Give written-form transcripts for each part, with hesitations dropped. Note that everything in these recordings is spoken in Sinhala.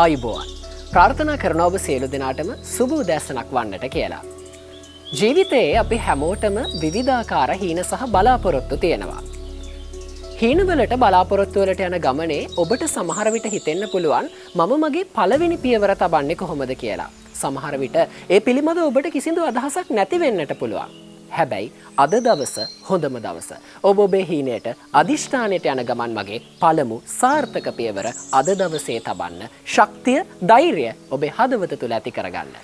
ආයුබෝවන්. ප්‍රාර්ථනා කරනවා ඔබ සියලු දෙනාටම සුබ උදෑසනක් වන්නට කියලා. ජීවිතයේ අපි හැමෝටම විවිධාකාර හීන සහ බලාපොරොත්තු තියෙනවා. හීනවලට බලාපොරොත්තු වලට යන ගමනේ ඔබට සමහර විට හිතෙන්න පුළුවන් මම මගේ පළවෙනි පියවර තබන්නේ කොහොමද කියලා. සමහර විට ඒ පිළිබඳව ඔබට කිසිදු අදහසක් නැති වෙන්නට පුළුවන්. හැබැයි අද දවස හොඳම දවස. ඔබ ඔබේ හීනයට අදිෂ්ඨානයට යන ගමන් මගේ පළමු සාර්ථක පියවර අද දවසේ තබන්න ශක්තිය, ධෛර්යය ඔබේ හදවත තුළ ඇති කරගන්න.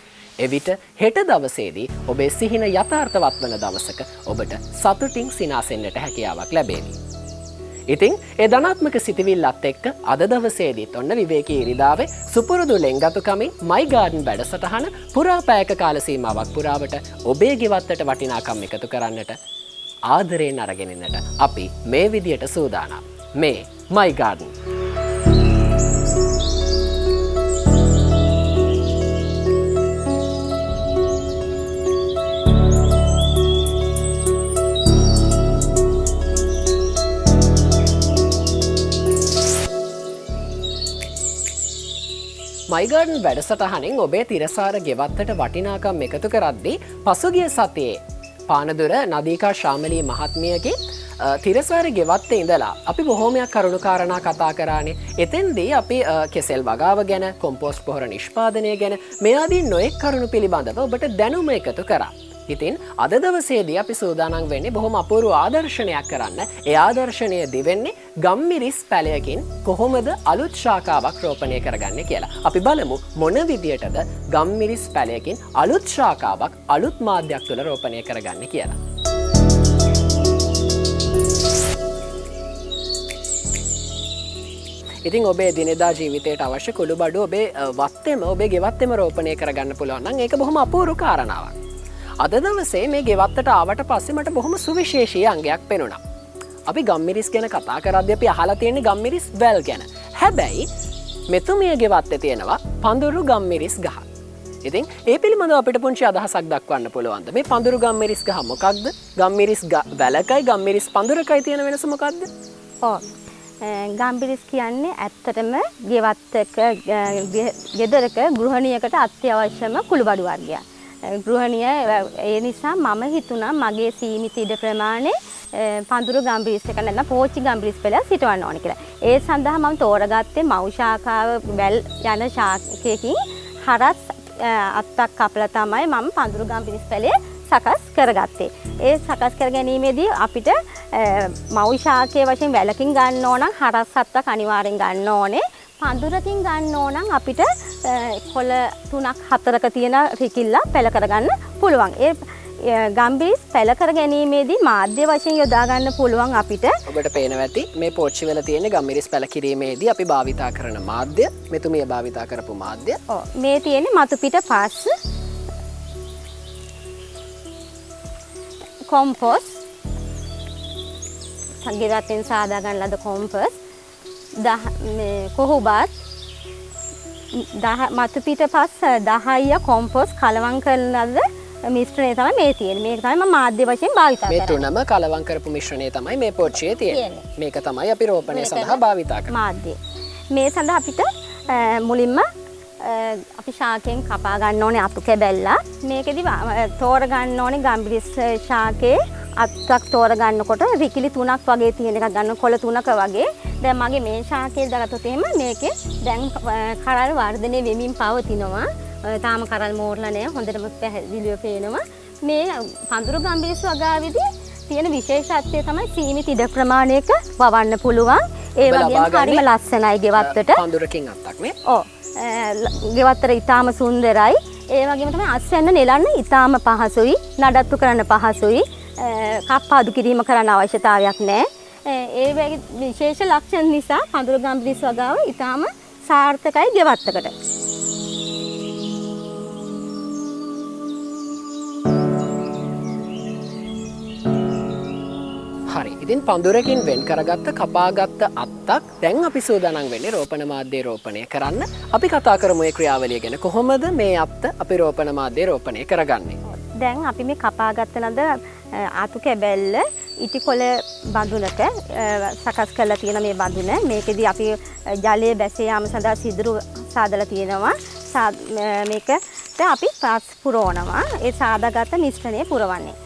එවිට හෙට දවසේදී ඔබේ සිහින යථාර්ථවත් වන දවසක ඔබට සතුටින් සිනාසෙන්නට හැකියාවක් ලැබේවි. ඉතින් ඒ ධනාත්මක සිතිවිල්ලත් එක්ක අද දවසේදීත් ඔන්න විවේකී ඉරිදාවේ සුපුරුදු ලෙන්ගතුකමින් මයි ගාඩන් වැඩසටහන පුරා පැයක කාල සීමාවක් පුරාවට ඔබේ ගෙවත්තට වටිනාකම් එකතු කරන්නට ආදරයෙන් අරගෙන ඉන්නට අපි මේ විදියට සූදානම්. මේ මයි ගාඩන්. මයිගඩන් වැඩසටහනින් ඔබේ තිරසාර ගෙවත්තට වටිනාකම් එකතු කරද්දී පසුගිය සතියේ පානදුර නදීකා ශාමලී මහත්මියගේ තිරසාර ගෙවත්තේ ඉඳලා අපි බොහෝමයක් කරුණුකාරණා කතා කරානේ. එතෙන්දී අපි කෙසෙල් වගාව ගැන, කොම්පෝස්ට් පොහොර නිෂ්පාදනය ගැන මේ ආදී නොයෙක් කරුණු පිළිබඳව ඔබට දැනුම එකතු කරා. ඉතින් අද දවසේදී අපි සූදානම් වෙන්නේ බොහොම අපූර්ව ආදර්ශනයක් කරන්න. ඒ ආදර්ශනය දිවෙන්නේ ගම්මිරිස් පැලයකින් කොහොමද අලුත් ශාඛාවක් රෝපණය කරගන්නේ කියලා. අපි බලමු මොන විදියටද ගම්මිරිස් පැලයකින් අලුත් ශාඛාවක් අලුත් මාධ්‍යයක් තුළ රෝපණය කරගන්නේ කියලා. ඉතින් ඔබේ දිනෙදා ජීවිතයට අවශ්‍ය කුළුබඩු ඔබේ වත්තෙම ඔබේ ගෙවත්තෙම රෝපණය කරගන්න පුළුවන් නම් ඒක බොහොම අපූර්ව කාරණාවක්. අද දවසේ මේ ගෙවත්තට ආවට පස්සේ මට බොහොම සුවිශේෂී අංගයක් පෙනුණා. අපි ගම්මිරිස් ගැන කතා කරද්දී අපි අහලා තියෙන්නේ ගම්මිරිස් වැල් ගැන. හැබැයි මෙතුමිය ගෙවත්තේ තියෙනවා පඳුරු ගම්මිරිස් ගහ. ඉතින් ඒ පිළිබඳව අපිට පුංචි අදහසක් දක්වන්න පුළුවන්ද? මේ පඳුරු ගම්මිරිස් ගහ මොකක්ද? ගම්මිරිස් වැලකයි ගම්මිරිස් පඳුරකයි තියෙන වෙනස මොකක්ද? ගම්මිරිස් කියන්නේ ඇත්තටම ගෙවත්තක ගෙදරක ගෘහණියකට අත්‍යවශ්‍යම කුළුබඩු වර්ගයක්. ගෘහණිය ඒ නිසා මම හිතුණා මගේ සීමිත ඉඩ ප්‍රමාණය පඳුරු ගම්මිරිස් එක නැත්නම් පෝච්චි ගම්මිරිස් පෙළ සිටවන්න ඕන කියලා. ඒ සඳහා මම තෝරගත්තේ මව් ශාඛාව වැල් යන ශාඛයකින් හරස් අත්තක් කපලා තමයි මම පඳුරු ගම්මිරිස් පෙළේ සකස් කරගත්තේ. ඒ සකස් කර ගැනීමේදී අපිට මව් ශාඛයේ වශයෙන් වැලකින් ගන්න ඕන නම් හරස් අත්තක් අනිවාර්යෙන් ගන්න ඕනේ. පඳුරකින් ගන්න ඕන නම් අපිට කොළ 3ක් 4ක තියෙන රිකිල්ල පැල කරගන්න පුළුවන්. ඒ ගම්මිරිස් පැල කර ගැනීමේදී මාධ්‍ය වශයෙන් යොදා ගන්න පුළුවන් අපිට. ඔබට පේනවා ඇති මේ පෝච්චි වල තියෙන ගම්මිරිස් පැල කිරීමේදී අපි භාවිතා කරන මාධ්‍ය, මෙතුමිය භාවිතා කරපු මාධ්‍ය. මේ තියෙන්නේ මතු පිට පස්, කොම්පෝස්, සංගීතයෙන් සාදා ගන්න ලද කොම්පෝස්, කොහොබත් මතු පිට පස් 10 කොම්පෝස්ට් කලවම් කරන ලද මිශ්‍රණය තමයි මේ තියෙන්නේ. මේක තමයි මම මාධ්‍ය වශයෙන් භාවිතා කරන්නේ. මේ තුනම කලවම් කරපු මිශ්‍රණය තමයි මේ පෝච්චියේ තියෙන්නේ. මේක තමයි අපි රෝපණය සඳහා භාවිතා කරන්නේ. මාධ්‍ය. මේ සඳහා අපිට මුලින්ම අපි ශාකයෙන් කපා ගන්න ඕනේ අතු කැබැල්ලා. මේකෙදි තෝර ගන්න ඕනේ ගම්මිරිස් ශාකයේ අත්තක් තෝර ගන්නකොට රිකිලි 3ක් වගේ තියෙන එකක් ගන්න, කොළ 3ක වගේ. දැන් මගේ මේ ශාකයේ දාගත්තොත් එහෙම මේකේ දැන් කරල් වර්ධනය වෙමින් පවතිනවා. තාම කරල් මෝරලා නැහැ. හොඳටම පැහැදිලිව පේනවා. මේ පඳුරු ගම්මිරිස් වගාවේදී තියෙන විශේෂත්වය තමයි සීමිත ඉඩ ප්‍රමාණයක වවන්න පුළුවන්. ඒ වගේම හරිම ලස්සනයි ගෙවත්තට. පඳුරකින් අත්තක් නේ? ඔව්. ගෙවත්තට ඊටාම සුන්දරයි. ඒ වගේම තමයි අස්වැන්න නෙලන්න ඊටාම පහසුයි. නඩත්තු කරන්න පහසුයි. කප්පාදු කිරීම කරන්න අවශ්‍යතාවයක් නැහැ. ඒ වගේ විශේෂ ලක්ෂණ නිසා පඳුරු ගම්මිරිස් වගාව ඊටාම සාර්ථකයි ගෙවත්තකට. හරි. ඉතින් පඳුරකින් වෙන් කරගත්ත කපාගත්ත අත්තක් දැන් අපි සූදානම් වෙන්නේ රෝපණ මාධ්‍ය රෝපණය කරන්න. අපි කතා කරමු මේ ක්‍රියාවලිය ගැන. කොහොමද මේ අත්ත අපි රෝපණ මාධ්‍ය රෝපණය කරගන්නේ? දැන් අපි මේ කපාගත්ත ලද අතු කැබැල්ල ඉටිකොළ බඳුනක සකස් කරලා තියෙන මේ බඳුන. මේකෙදි අපි ජලයේ බැස යාම සඳහා සිදුරු සාදලා තියෙනවා. මේකට අපි පස් පුරවනවා. ඒ සාදාගත මිශ්‍රණය පුරවන්නේ.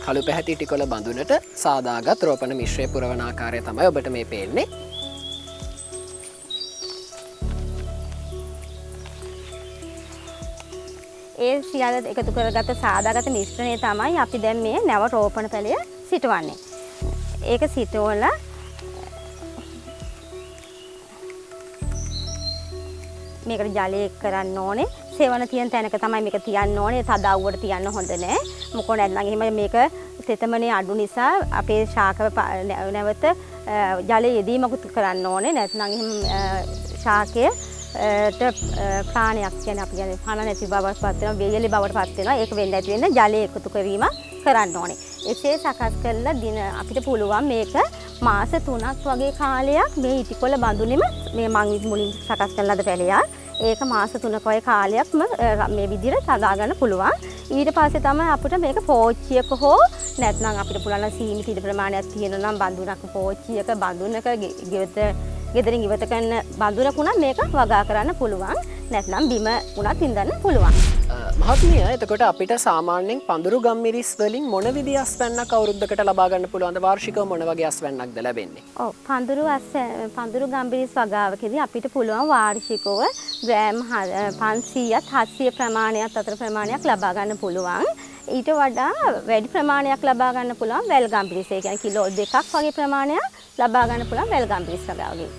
කළු පැහැති ඉටිකොළ බඳුනට සාදාගත් රෝපණ මිශ්‍රය පුරවන ආකාරය තමයි ඔබට මේ පේන්නේ. ඒ සියල්ල එකතු කරගත්ත සාදාගත මිශ්‍රණය තමයි අපි දැන් මේ නැව රෝපණ පැලය සිටවන්නේ. ඒක සිටවලා මේකට ජලය එක් කරන්න ඕනේ. සෙවණ තියෙන තැනක තමයි මේක තියන්න ඕනේ. තදවුවට තියන්න හොඳ නැහැ. මොකෝ නැත්නම් එහෙම මේක තෙතමනේ අඩු නිසා අපේ ශාකව නැවත ජලය යෙදීමකුත් කරන්න ඕනේ. නැත්නම් එහෙම ශාකයේ ප්‍රාණයක් කියන්නේ අපි කියන්නේ පණ නැති බවට පත් වෙනවා, වේයලි බවට පත් වෙනවා. ඒක වෙන්න ඇති වෙන්න ජලය එකතු කිරීම කරන්න ඕනේ. එසේ සකස් කරලා අපිට පුළුවන් මේක මාස 3ක් වගේ කාලයක් මේ ඉටිකොළ බඳුනෙම මේ මං මුලින් සකස් කරන ලද පැලයක්. ඒක මාස 3ක වගේ කාලයක්ම මේ විදිහට සදා ගන්න පුළුවන්. ඊට පස්සේ තමයි අපිට මේක පෝච්චියක හෝ නැත්නම් අපිට පුළුවන් සීමිත ඉඩ ප්‍රමාණයක් තියෙනවා නම් බඳුනක පෝච්චියක බඳුනක ගෙදරින් ඉවත කරන බඳුනක උනත් මේක වගා කරන්න පුළුවන්. නැත්නම් බිම උනත් ඉඳන්න පුළුවන්. මහත්මිය, එතකොට අපිට සාමාන්‍යයෙන් පඳුරු ගම්මිරිස් වලින් මොන විදිහේ අස්වැන්නක් අවුරුද්දකට ලබා ගන්න පුළුවන්ද? වාර්ෂිකව මොන වගේ අස්වැන්නක්ද ලැබෙන්නේ? ඔව්, පඳුරු ගම්මිරිස් වගාවකදී අපිට පුළුවන් වාර්ෂිකව ග්‍රෑම් 500ත් 700 ප්‍රමාණයක් අතර ප්‍රමාණයක් ලබා ගන්න පුළුවන්. ඊට වඩා වැඩි ප්‍රමාණයක් ලබා ගන්න පුළුවන් වැල් ගම්මිරිස්. ඒ කියන්නේ කිලෝ 2ක් වගේ ප්‍රමාණයක් ලබා ගන්න පුළුවන් වැල් ගම්මිරිස් වගාවකින්.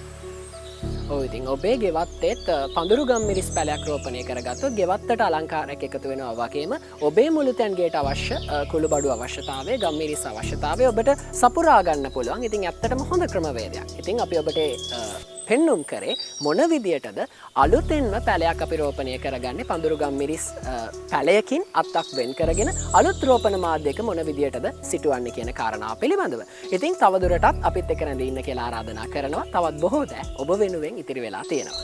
ඔව්, ඉතින් ඔබේ ගෙවත්තේත් පඳුරු ගම්මිරිස් පැලයක් රෝපණය කරගත්තොත් ගෙවත්තට අලංකාරයක් එකතු වෙනවා වගේම ඔබේ මුළුතැන්ගේට අවශ්‍ය කුළුබඩු අවශ්‍යතාවය, ගම්මිරිස් අවශ්‍යතාවය ඔබට සපුරා ගන්න පුළුවන්. ඉතින් ඇත්තටම හොඳ ක්‍රමවේදයක්. ඉතින් අපි ඔබට පෙන්නුම් කරේ මොන විදියටද අලුතෙන්ම පැලයක් අපි රෝපණය කරගන්නේ පඳුරු ගම්මිරිස් පැලයකින් අත්තක් වෙන් කරගෙන අලුත් රෝපණ මාධ්‍යයක මොන විදියටද සිටුවන්නේ කියන කාරණාව පිළිබඳව. ඉතින් තවදුරටත් අපිත් එක්ක රැඳී ඉන්න කියලා ආරාධනා කරනවා. තවත් බොහෝ දෑ ඔබ වෙනුවෙන් ඉතිරි වෙලා තියෙනවා.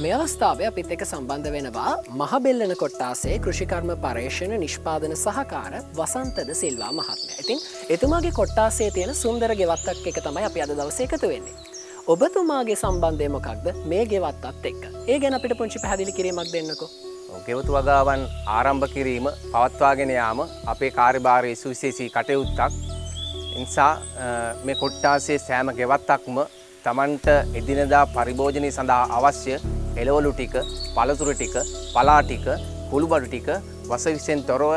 මේ අවස්ථාවේ අපිත් එක්ක සම්බන්ධ වෙනවා මහබෙල්ලන කොට්ටාසේ කෘෂිකර්ම පර්යේෂණ නිෂ්පාදන සහකාර වසන්තද සිල්වා මහත්මයා. ඉතින් එතුමාගේ කොට්ටාසේ තියෙන සුන්දර ගෙවත්තක් එක තමයි අපි අද දවසේ එකතු වෙන්නේ. ඔබතුමාගේ සම්බන්ධය මොකක්ද මේ ගෙවත්තත් එක්ක? ඒ ගැන අපිට පුංචි පැහැදිලි කිරීමක් දෙන්නකෝ. ගෙවතු වගාවන් ආරම්භ කිරීම, පවත්වාගෙන යාම අපේ කාර්යභාරයේ සුවිශේෂී කටයුත්තක්. නිසා මේ කොට්ටාසේ සෑම ගෙවත්තක්ම Tamanට එදිනදා පරිභෝජනය සඳහා අවශ්‍ය එළවලු ටික, පළතුරු ටික, පලා ටික, කුළුබඩු ටික වසවිසෙන් තොරව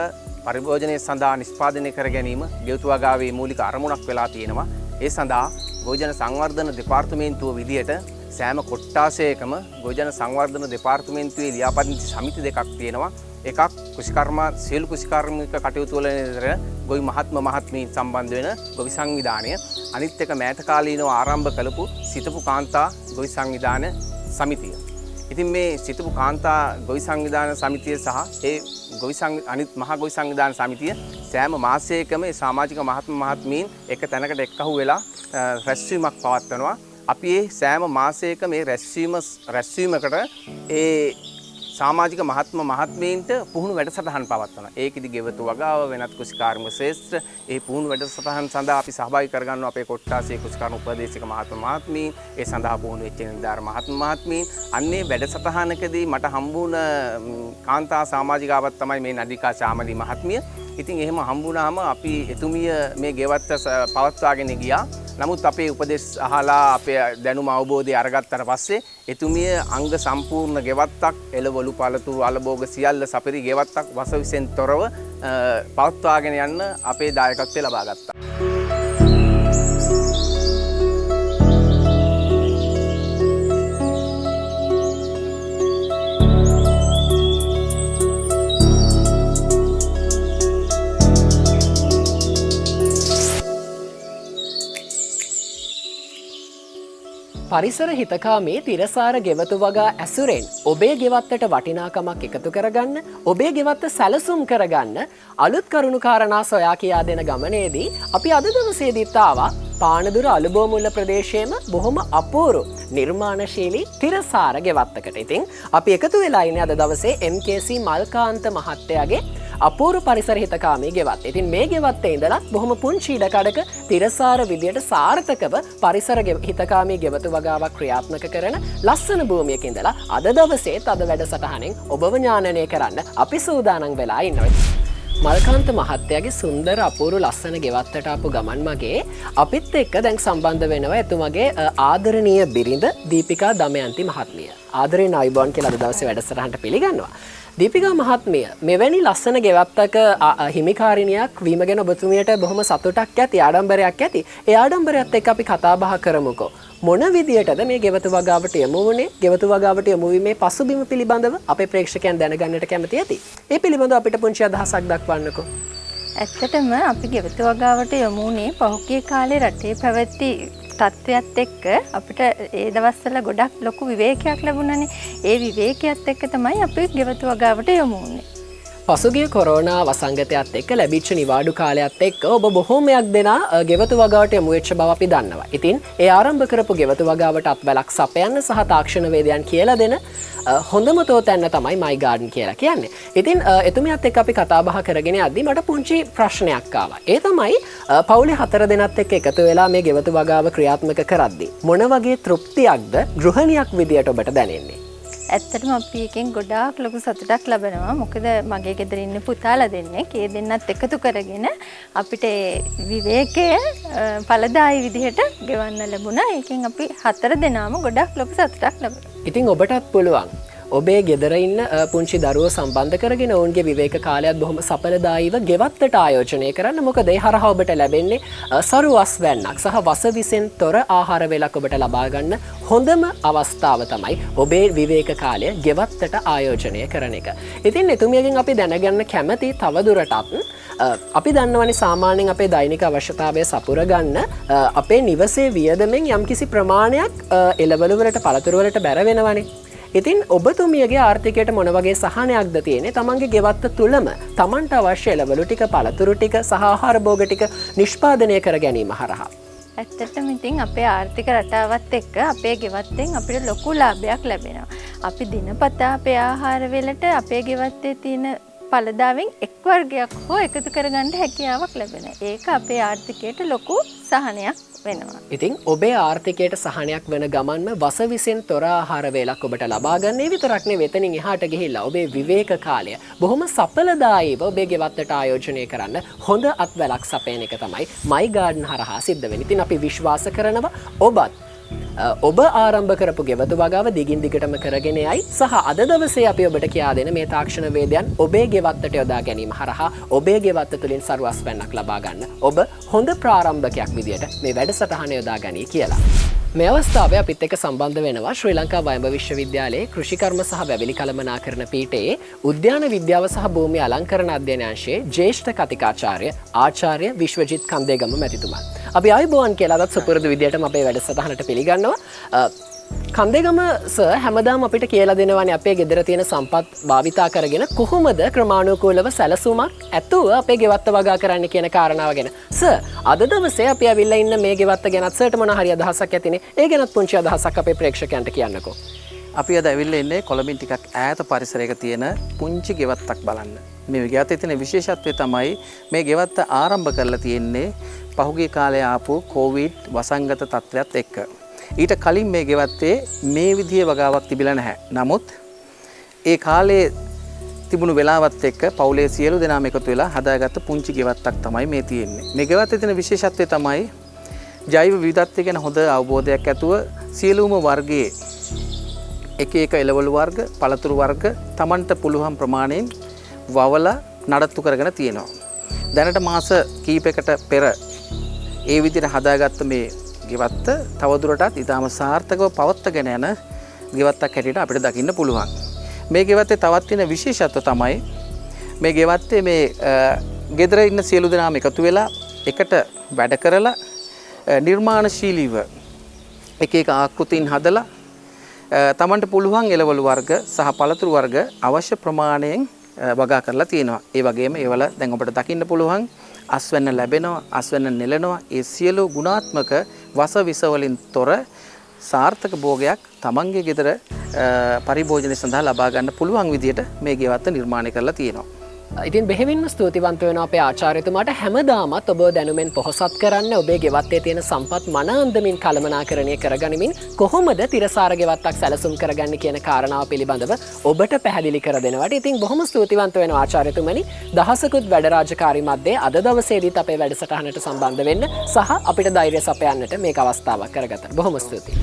පරිභෝජනය සඳහා නිෂ්පාදනය කර ගැනීම ගෙවතු වගාවේ මූලික අරමුණක් වෙලා තියෙනවා. ඒ සඳහා ගෝජන සංවර්ධන දෙපාර්තමේන්තුව විදියට සෑම කොට්ටාසයකම ගෝජන සංවර්ධන දෙපාර්තමේන්තුවේ ලියාපදිංචි සමිති දෙකක් තියෙනවා. එකක් සියලු කෘෂිකාර්මික කටයුතු වල නිරත ගොවි මහත්මීන් සම්බන්ධ වෙන ගොවි සංවිධානය. අනිත් එක මෑත කාලීනව ආරම්භ කළපු සිතපු කාන්තා ගොවි සංවිධාන සමිතිය. ඉතින් මේ සිතපු කාන්තා ගොවි සංවිධාන සමිතිය සහ ඒ අනිත් මහා ගොවි සංවිධාන සමිතිය සෑම මාසයකම මේ සමාජික මහත්මීන් එක තැනකට එක්කහු වෙලා රැස්වීමක් පවත්වනවා. අපි මේ සෑම මාසයක මේ රැස්වීමකට ඒ සමාජික මහත්මීන්ට පුහුණු වැඩසටහන් පවත්වනවා. ඒකෙදි ගෙවතු වගාව වෙනත් කෘෂිකාර්මික ශේෂ්ත්‍ර ඒ පුහුණු වැඩසටහන් සඳහා අපි සහභාගී කරගන්නවා අපේ කොට්ටාසේ කෘෂිකාර්මික උපදේශක මහත්මීන්, ඒ සඳහා පුහුණු වෙච්ච නිලධාර මහත්මීන්. අන්නේ වැඩසටහනකදී මට හම්බුණ කාන්තා සමාජිකාවක් තමයි මේ නදිකා ශාමලී මහත්මිය. ඉතින් එහෙම හම්බුණාම අපි එතුමිය මේ ගෙවත්ත පවත්වාගෙන ගියා. නමුත් අපේ උපදෙස් අහලා අපේ දැනුම අවබෝධය අරගත්තට පස්සේ එතුමිය අංග සම්පූර්ණ ගෙවත්තක්, එළවලු පළතුරු අලභෝග සියල්ල සපිරි ගෙවත්තක් වසවිසෙන් තොරව පවත්වාගෙන යන්න අපේ දායකත්වය ලබා ගත්තා. පරිසර හිතකාමේ තිරසාර ගෙවතු වගා ඇසුරෙන් ඔබේ ගෙවත්තට වටිනාකමක් එකතු කරගන්න, ඔබේ ගෙවත්ත සැලසුම් කරගන්න අලුත් කරුණු කාරණා සොයා කියා දෙන ගමනේදී අපි අද දවසේදීත් ආවා පානදුර අලුබෝමුල්ල ප්‍රදේශයේම බොහොම අපූරු නිර්මාණශීලී තිරසාර ගෙවත්තකට. ඉතින් අපි එකතු වෙලා ඉන්නේ අද දවසේ MKC මල්කාන්ත මහත්තයාගේ අපූරු පරිසර හිතකාමී ගෙවත්ත. ඉතින් මේ ගෙවත්තේ ඉඳලා බොහොම පුංචි ඉඩකඩක තිරසාර විදියට සාර්ථකව පරිසර හිතකාමී ගෙවතු වගාවක් ක්‍රියාත්මක කරන ලස්සන භූමියක ඉඳලා අද දවසේත් අද වැඩසටහනෙන් ඔබව ඥානනය කරන්න අපි සූදානම් වෙලා ඉන්නවා. මල්කාන්ත මහත්තයාගේ සුන්දර අපූරු ලස්සන ගෙවත්තට ආපු ගමන් මගේ අපිත් එක්ක දැන් සම්බන්ධ වෙනවා එතුමගේ ආදරණීය බිරිඳ දීපිකා දමයන්ති මහත්මිය. ආදරයෙන් ආයුබෝවන් කියලා අද දවසේ වැඩසටහනට පිළිගන්නවා. දීපිකා මහත්මිය මෙවැනි ලස්සන ගෙවත්තක හිමිකාරිනියක් වීම ගැන ඔබතුමියට බොහොම සතුටක් ඇති, ආඩම්බරයක් ඇති. ඒ ආඩම්බරයත් එක්ක අපි කතා බහ කරමුකෝ. මොන විදියටද මේ ගෙවතු වගාවට යමු වුණේ? ගෙවතු වගාවට යමු වීමේ පසුබිම පිළිබඳව අපේ ප්‍රේක්ෂකයන් දැනගන්නට කැමති ඇති. ඒ පිළිබඳව අපිට පුංචි අදහසක් දක්වන්නකෝ. ඇත්තටම අපි ගෙවතු වගාවට යමු වුණේ පහුගිය කාලේ රටේ පැවති තත්ත්වයක් එක්ක අපිට ඒ දවස්වල ගොඩක් ලොකු විවේකයක් ලැබුණානේ. ඒ විවේකයත් එක්ක තමයි අපි ගෙවතු වගාවට යමු වුණේ. පසුගිය කොරෝනා වසංගතයත් එක්ක ලැබිච්ච නිවාඩු කාලයත් එක්ක ඔබ බොහෝමයක් දෙනා ගෙවතු වගාවට යමු වෙච්ච බව අපි දන්නවා. ඉතින් ඒ ආරම්භ කරපු ගෙවතු වගාවට අත්වැලක් සපයන්න සහ තාක්ෂණ වේදයන් කියලා දෙන හොඳම තෝතැන්න තමයි My Garden කියලා කියන්නේ. ඉතින් එතුමියත් එක්ක අපි කතා බහ කරගෙන යද්දී මට පුංචි ප්‍රශ්නයක් ආවා. ඒ තමයි පවුලේ 4 දෙනාත් එක්ක එකතු වෙලා මේ ගෙවතු වගාව ක්‍රියාත්මක කරද්දී මොන වගේ තෘප්තියක්ද ගෘහණියක් විදියට ඔබට දැනෙන්නේ? ඇත්තටම අපි එකෙන් ගොඩාක් ලොකු සතුටක් ලබනවා. මොකද මගේ ගෙදර ඉන්න පුතාලා දෙන්නෙක් ඒ දෙන්නත් එකතු කරගෙන අපිට විවේකය ඵලදායී විදිහට ගෙවන්න ලැබුණා. ඒකෙන් අපි 4 දෙනාම ගොඩාක් ලොකු සතුටක් ලැබුණා. ඉතින් ඔබටත් පුළුවන් ඔබේ ගෙදර ඉන්න පුංචි දරුවෝ සම්බන්ධ කරගෙන ඔවුන්ගේ විවේක කාලයත් බොහොම සඵලදායීව ගෙවත්තට ආයෝජනය කරන්න. මොකද ඒ හරහා ඔබට ලැබෙන්නේ සරුවස් වැන්නක් සහ වසවිසෙන් තොර ආහාර වේලක් ඔබට ලබා ගන්න හොඳම අවස්ථාව තමයි ඔබේ විවේක කාලය ගෙවත්තට ආයෝජනය කරන එක. ඉතින් එතුමියගෙන් අපි දැනගන්න කැමති තවදුරටත් අපි දන්නවනේ සාමාන්‍යයෙන් අපේ දෛනික අවශ්‍යතාවය සපුර ගන්න අපේ නිවසේ වියදමෙන් යම්කිසි ප්‍රමාණයක් එළවලු වලට පළතුරු වලට බැර වෙනවනේ. ඉතින් ඔබතුමියගේ ආර්ථිකයට මොන වගේ සහනයක්ද තියෙන්නේ තමන්ගේ ගෙවත්ත තුලම තමන්ට අවශ්‍ය එළවලු ටික පළතුරු ටික සහ ආහාර භෝග ටික නිෂ්පාදනය කර ගැනීම හරහා? ඇත්තටම ඉතින් අපේ ආර්ථික රටාවත් එක්ක අපේ ගෙවත්තෙන් අපිට ලොකු ලාභයක් ලැබෙනවා. අපි දිනපතා අපේ ආහාර වලට අපේ ගෙවත්තේ තියෙන ඵලදාවෙන් එක් වර්ගයක් හෝ එකතු කරගන්න හැකියාවක් ලැබෙනවා. ඒක අපේ ආර්ථිකයට ලොකු සහනයක් වෙනවා. ඉතින් ඔබේ ආර්ථිකයට සහනයක් වෙන ගමන්ම වසවිසෙන් තොර ආහාර වේලක් ඔබට ලබා ගන්න විතරක් නෙවෙයි එතනින් එහාට ගිහිල්ලා ඔබේ විවේක කාලය බොහොම සඵලදායීව ඔබේ ගෙවත්තට ආයෝජනය කරන්න හොඳ අත්වැලක් සපයන එක තමයි My Garden හරහා සිද්ධ වෙන්නේ. ඉතින් අපි විශ්වාස කරනවා ඔබ ආරම්භ කරපු ගෙවතු වගාව දිගින් දිගටම කරගෙන යයි සහ අද දවසේ අපි ඔබට කියා දෙන මේ තාක්ෂණ වේදයන් ඔබේ ගෙවත්තට යොදා ගැනීම හරහා ඔබේ ගෙවත්ත තුළින් සරුවස් වැන්නක් ලබා ගන්න ඔබ හොඳ ප්‍රාරම්භකයක් විදියට මේ වැඩසටහන යොදා ගනී කියලා. මේ අවස්ථාවේ අපිත් එක්ක සම්බන්ධ වෙනවා ශ්‍රී ලංකා වයඹ විශ්වවිද්‍යාලයේ කෘෂිකර්ම සහ වැවිලි කළමනාකරණ පීඨයේ උද්‍යාන විද්‍යාව සහ භූමි අලංකරණ අධ්‍යයන අංශයේ ජ්‍යෙෂ්ඨ කතිකාචාර්ය ආචාර්ය විශ්වජිත් කන්දේගම මැතිතුමන්. අපි ආයුබෝවන් කියලා අදත් සුපුරුදු විදියටම අපේ වැඩසටහනට පිළිගන්නවා. කන්දේගම සර් හැමදාම අපිට කියලා දෙනවානේ අපේ ගෙදර තියෙන සම්පත් භාවිතා කරගෙන කොහොමද ක්‍රමානුකූලව සැලසුමක් ඇතුව අපේ ගෙවත්ත වගා කරන්න කියන කාරණාව ගැන. සර් අද දවසේ අපි ඇවිල්ලා ඉන්න මේ ගෙවත්ත ගැනත් සර්ට මොන හරි අදහසක් ඇතිනේ. ඒ ගැනත් පුංචි අදහසක් අපේ ප්‍රේක්ෂකයන්ට කියන්නකෝ. අපි අද ඇවිල්ලා ඉන්නේ කොළඹින් ටිකක් ඈත පරිසරයක තියෙන පුංචි ගෙවත්තක් බලන්න. මේ ගෙවත්තේ තියෙන විශේෂත්වය තමයි මේ ගෙවත්ත ආරම්භ කරලා තියෙන්නේ පහුගිය කාලේ ආපු කොවිඩ් වසංගත තත්ත්වයක් එක්ක. ඊට කලින් මේ ගෙවත්තේ මේ විදිහේ වගාවක් තිබිලා නැහැ. නමුත් ඒ කාලේ තිබුණු වෙලාවත් එක්ක පවුලේ සියලු දෙනාම එකතු වෙලා හදාගත්ත පුංචි ගෙවත්තක් තමයි මේ තියෙන්නේ. මේ ගෙවත්තේ තියෙන විශේෂත්වය තමයි ජෛව විවිධත්වය ගැන හොඳ අවබෝධයක් ඇතුව සියලුම වර්ගයේ එක එළවලු වර්ග, පළතුරු වර්ග Tamanට පුළුවන් ප්‍රමාණයෙන් වවලා නඩත්තු කරගෙන තියෙනවා. දැනට මාස කීපයකට පෙර ඒ විදිහට හදාගත්ත මේ ගෙවත්ත තවදුරටත් ඉතාම සාර්ථකව පවත්වාගෙන යන ගෙවත්තක් හැටියට අපිට දකින්න පුළුවන්. මේ ගෙවත්තේ තවත් තියෙන විශේෂත්වය තමයි මේ ගෙවත්තේ මේ ගෙදර ඉන්න සියලු දෙනාම එකතු වෙලා එකට වැඩ කරලා නිර්මාණශීලීව එක එක ආකෘතීන් හදලා තමන්ට පුළුවන් එළවලු වර්ග සහ පළතුරු වර්ග අවශ්‍ය ප්‍රමාණයෙන් වගා කරලා තියෙනවා. ඒ වගේම ඒවල දැන් ඔබට දකින්න පුළුවන් අස්වැන්න ලැබෙනවා, අස්වැන්න නෙලනවා. ඒ සියලු ගුණාත්මක වස විස වලින් තොර සාර්ථක භෝගයක් තමන්ගේ ගෙදර පරිභෝජනය සඳහා ලබා ගන්න පුළුවන් විදියට මේ ගෙවත්ත නිර්මාණය කරලා තියෙනවා. ඉතින් බෙහෙවින්ම ස්තුතිවන්ත වෙනවා අපේ ආචාර්යතුමාට. හැමදාමත් ඔබ දැනුමෙන් පොහොසත් කරන්න, ඔබේ ගෙවත්තේ තියෙන සම්පත් මන අන්දමින් කළමනාකරණය කරගනිමින් කොහොමද තිරසාර ගෙවත්තක් සැලසුම් කරගන්නේ කියන කාරණාව පිළිබඳව ඔබට පැහැදිලි කර දෙනවට ඉතින් බොහොම ස්තුතිවන්ත වෙනවා ආචාර්යතුමනි. දහසකුත් වැඩ රාජකාරී මැද්දේ අද දවසේදීත් අපේ වැඩසටහනට සම්බන්ධ වෙන්න සහ අපිට ධෛර්යය සපයන්නට මේක අවස්ථාවක් කරගත්තා. බොහොම ස්තුතියි.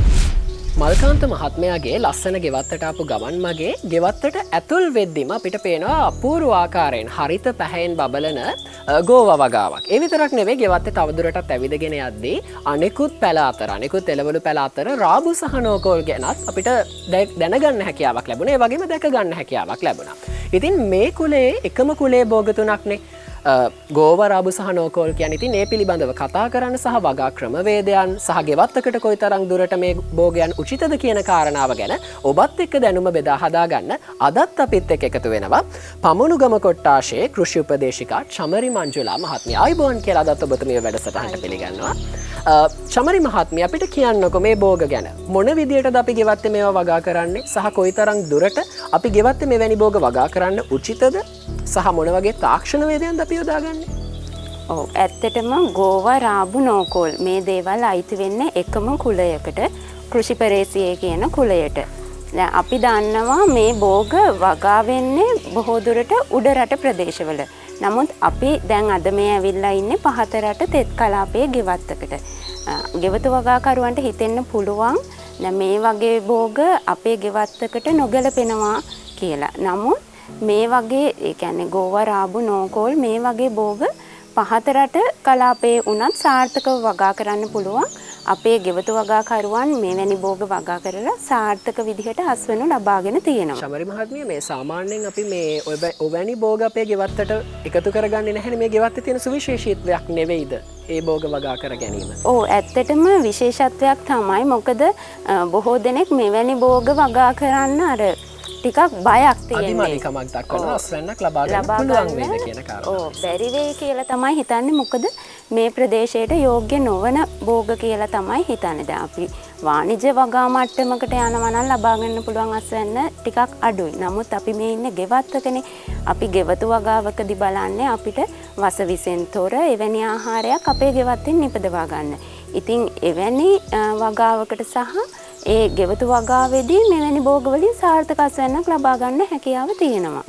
මල්කාන්ත මහත්මයාගේ ලස්සන ගෙවත්තට ආපු ගමන් මගේ ගෙවත්තට ඇතුල් වෙද්දිම අපිට පේනවා අපූර්ව ආකාරයෙන් හරිත පැහැයෙන් බබලන ගෝව වගාවක්. ඒ විතරක් නෙවෙයි ගෙවත්තේ තවදුරටත් ඇවිදගෙන යද්දී අනෙකුත් පැල අතර අනෙකුත් එළවලු පැල අතර රාබු සහ නෝකෝල් ගැනත් අපිට දැනගන්න හැකියාවක් ලැබුණා. ඒ වගේම දැක ගන්න හැකියාවක් ලැබුණා. ඉතින් මේ කුලයේ එකම කුලයේ භෝග තුනක්නේ ගෝව රාබු සහ නෝකෝල් කියන්නේ. ඉතින් මේ පිළිබඳව කතා කරන්න සහ වගා ක්‍රමවේදයන් සහ ගෙවත්තකට කොයිතරම් දුරට මේ භෝගයන් උචිතද කියන කාරණාව ගැන ඔබත් එක්ක දැනුම බෙදා හදා ගන්න අදත් අපිත් එක්ක එකතු වෙනවා පමුණුගම කොට්ටාශයේ කෘෂි උපදේශිකා චමරි මංජුලා මහත්මිය. ආයුබෝවන් කියලා අදත් ඔබතුමිය වැඩසටහනට පිළිගන්නවා. චමරි මහත්මිය අපිට කියන්නකෝ මේ භෝග ගැන. මොන විදියටද අපි ගෙවත්තේ මේවා වගා කරන්නේ සහ කොයිතරම් දුරට අපි ගෙවත්තේ මෙවැනි භෝග වගා කරන්න උචිතද සහ මොන වගේ තාක්ෂණ වේදයන්ද අපි යොදාගන්නේ? ඔව් ඇත්තටම ගෝව රාබු නෝකෝල් මේ දේවල් අයිති වෙන්නේ එකම කුලයකට, කෘෂිපරේසියේ කියන කුලයට. දැන් අපි දන්නවා මේ භෝග වගා වෙන්නේ බොහෝ දුරට උඩරට ප්‍රදේශවල. නමුත් අපි දැන් අද මේ ඇවිල්ලා ඉන්නේ පහත රට තෙත් කලාපයේ ගෙවත්තකට. ගෙවතු වගාකරුවන්ට හිතෙන්න පුළුවන් දැන් මේ වගේ භෝග අපේ ගෙවත්තකට නොගැලපෙනවා කියලා. නමුත් මේ වගේ ඒ කියන්නේ ගෝව රාබු නෝකෝල් මේ වගේ භෝග පහත රට කලාපයේ උනත් සාර්ථකව වගා කරන්න පුළුවන්. අපේ ගෙවතු වගාකරුවන් මෙවැනි භෝග වගා කරලා සාර්ථක විදිහට හස්වනු ලබාගෙන තියෙනවා. චමරි මහත්මිය මේ සාමාන්‍යයෙන් අපි මේ ඔවැනි භෝග අපේ ගෙවත්තට එකතු කරගන්නේ නැහැ. මේ ගෙවත්තේ තියෙන සුවිශේෂීත්වයක් නෙවෙයිද ඒ භෝග වගා කර ගැනීම? ඔව් ඇත්තටම විශේෂත්වයක් තමයි. මොකද බොහෝ දෙනෙක් මෙවැනි භෝග වගා කරන්න අර ටිකක් බයක් තියෙනවා. අදිමානිකමක් දක්වනවා අස්වැන්නක් ලබා ගන්න පුළුවන් වේද කියන කාරණා. ඔව් බැරි වෙයි කියලා තමයි හිතන්නේ. මොකද මේ ප්‍රදේශයට යෝග්‍ය නොවන භෝග කියලා තමයි හිතන්නේ. දැන් අපි වාණිජ්‍ය වගා මට්ටමකට යනවා නම් ලබා ගන්න පුළුවන් අස්වැන්න ටිකක් අඩුයි. නමුත් අපි මේ ඉන්නේ ගෙවත්තකනේ. අපි ගෙවතු වගාවකදී බලන්නේ අපිට වසවිසෙන් තොර එවැනි ආහාරයක් අපේ ගෙවත්තෙන් නිපදවා ගන්න. ඉතින් එවැනි වගාවකට සහ ඒ ගෙවතු වගාවේදී මෙවැනි භෝගවලින් සාර්ථක අස්වැන්නක් ලබා ගන්න හැකියාව තියෙනවා.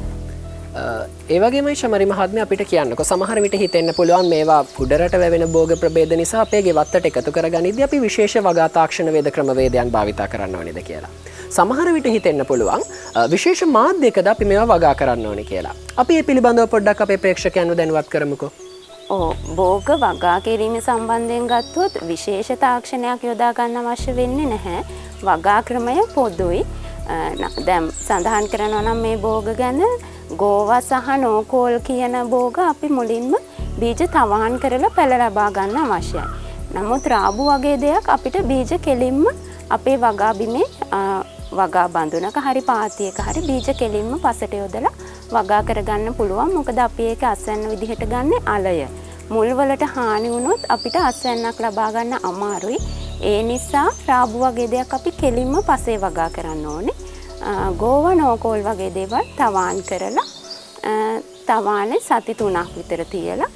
ඒ වගේමයි චමරි මහත්මිය අපිට කියන්නකෝ සමහර විට හිතෙන්න පුළුවන් මේවා උඩරට වැවෙන භෝග ප්‍රභේද නිසා අපේ ගෙවත්තට එකතු කරගනිද්දී අපි විශේෂ වගා තාක්ෂණ වේද ක්‍රමවේදයන් භාවිතා කරන්න ඕනේද කියලා. සමහර විට හිතෙන්න පුළුවන් විශේෂ මාධ්‍යයකද අපි මේවා වගා කරන්න ඕනේ කියලා. අපි මේ පිළිබඳව පොඩ්ඩක් අපේ ප්‍රේක්ෂකයන්ව දැනුවත් කරමුකෝ. භෝග වගා කිරීම සම්බන්ධයෙන් ගත්තොත් විශේෂ තාක්ෂණයක් යොදා ගන්න අවශ්‍ය වෙන්නේ නැහැ. වගා ක්‍රමය පොදුයි. දැන් සඳහන් කරනවා නම් මේ භෝග ගැන ගෝව සහ නෝකෝල් කියන භෝග අපි මුලින්ම බීජ තවාන් කරලා පැල ලබා ගන්න අවශ්‍යයි. නමුත් රාබු වගේ දෙයක් අපිට බීජ කෙලින්ම අපේ වගා බිමේ වගා බඳුනක හරි පාතියක හරි බීජ කෙලින්ම පසට යොදලා වගා කරගන්න පුළුවන්. මොකද අපි ඒක අස්වැන්න විදිහට ගන්න අලය. මුල් වලට හානි වුණොත් අපිට අස්වැන්නක් ලබා ගන්න අමාරුයි. ඒ නිසා රාබු වගේ දෙයක් අපි කෙලින්ම පසේ වගා කරන්න ඕනේ. ගෝව නෝකෝල් වගේ දේවල් තවාන් කරලා තවානේ සති 3ක් විතර තියලා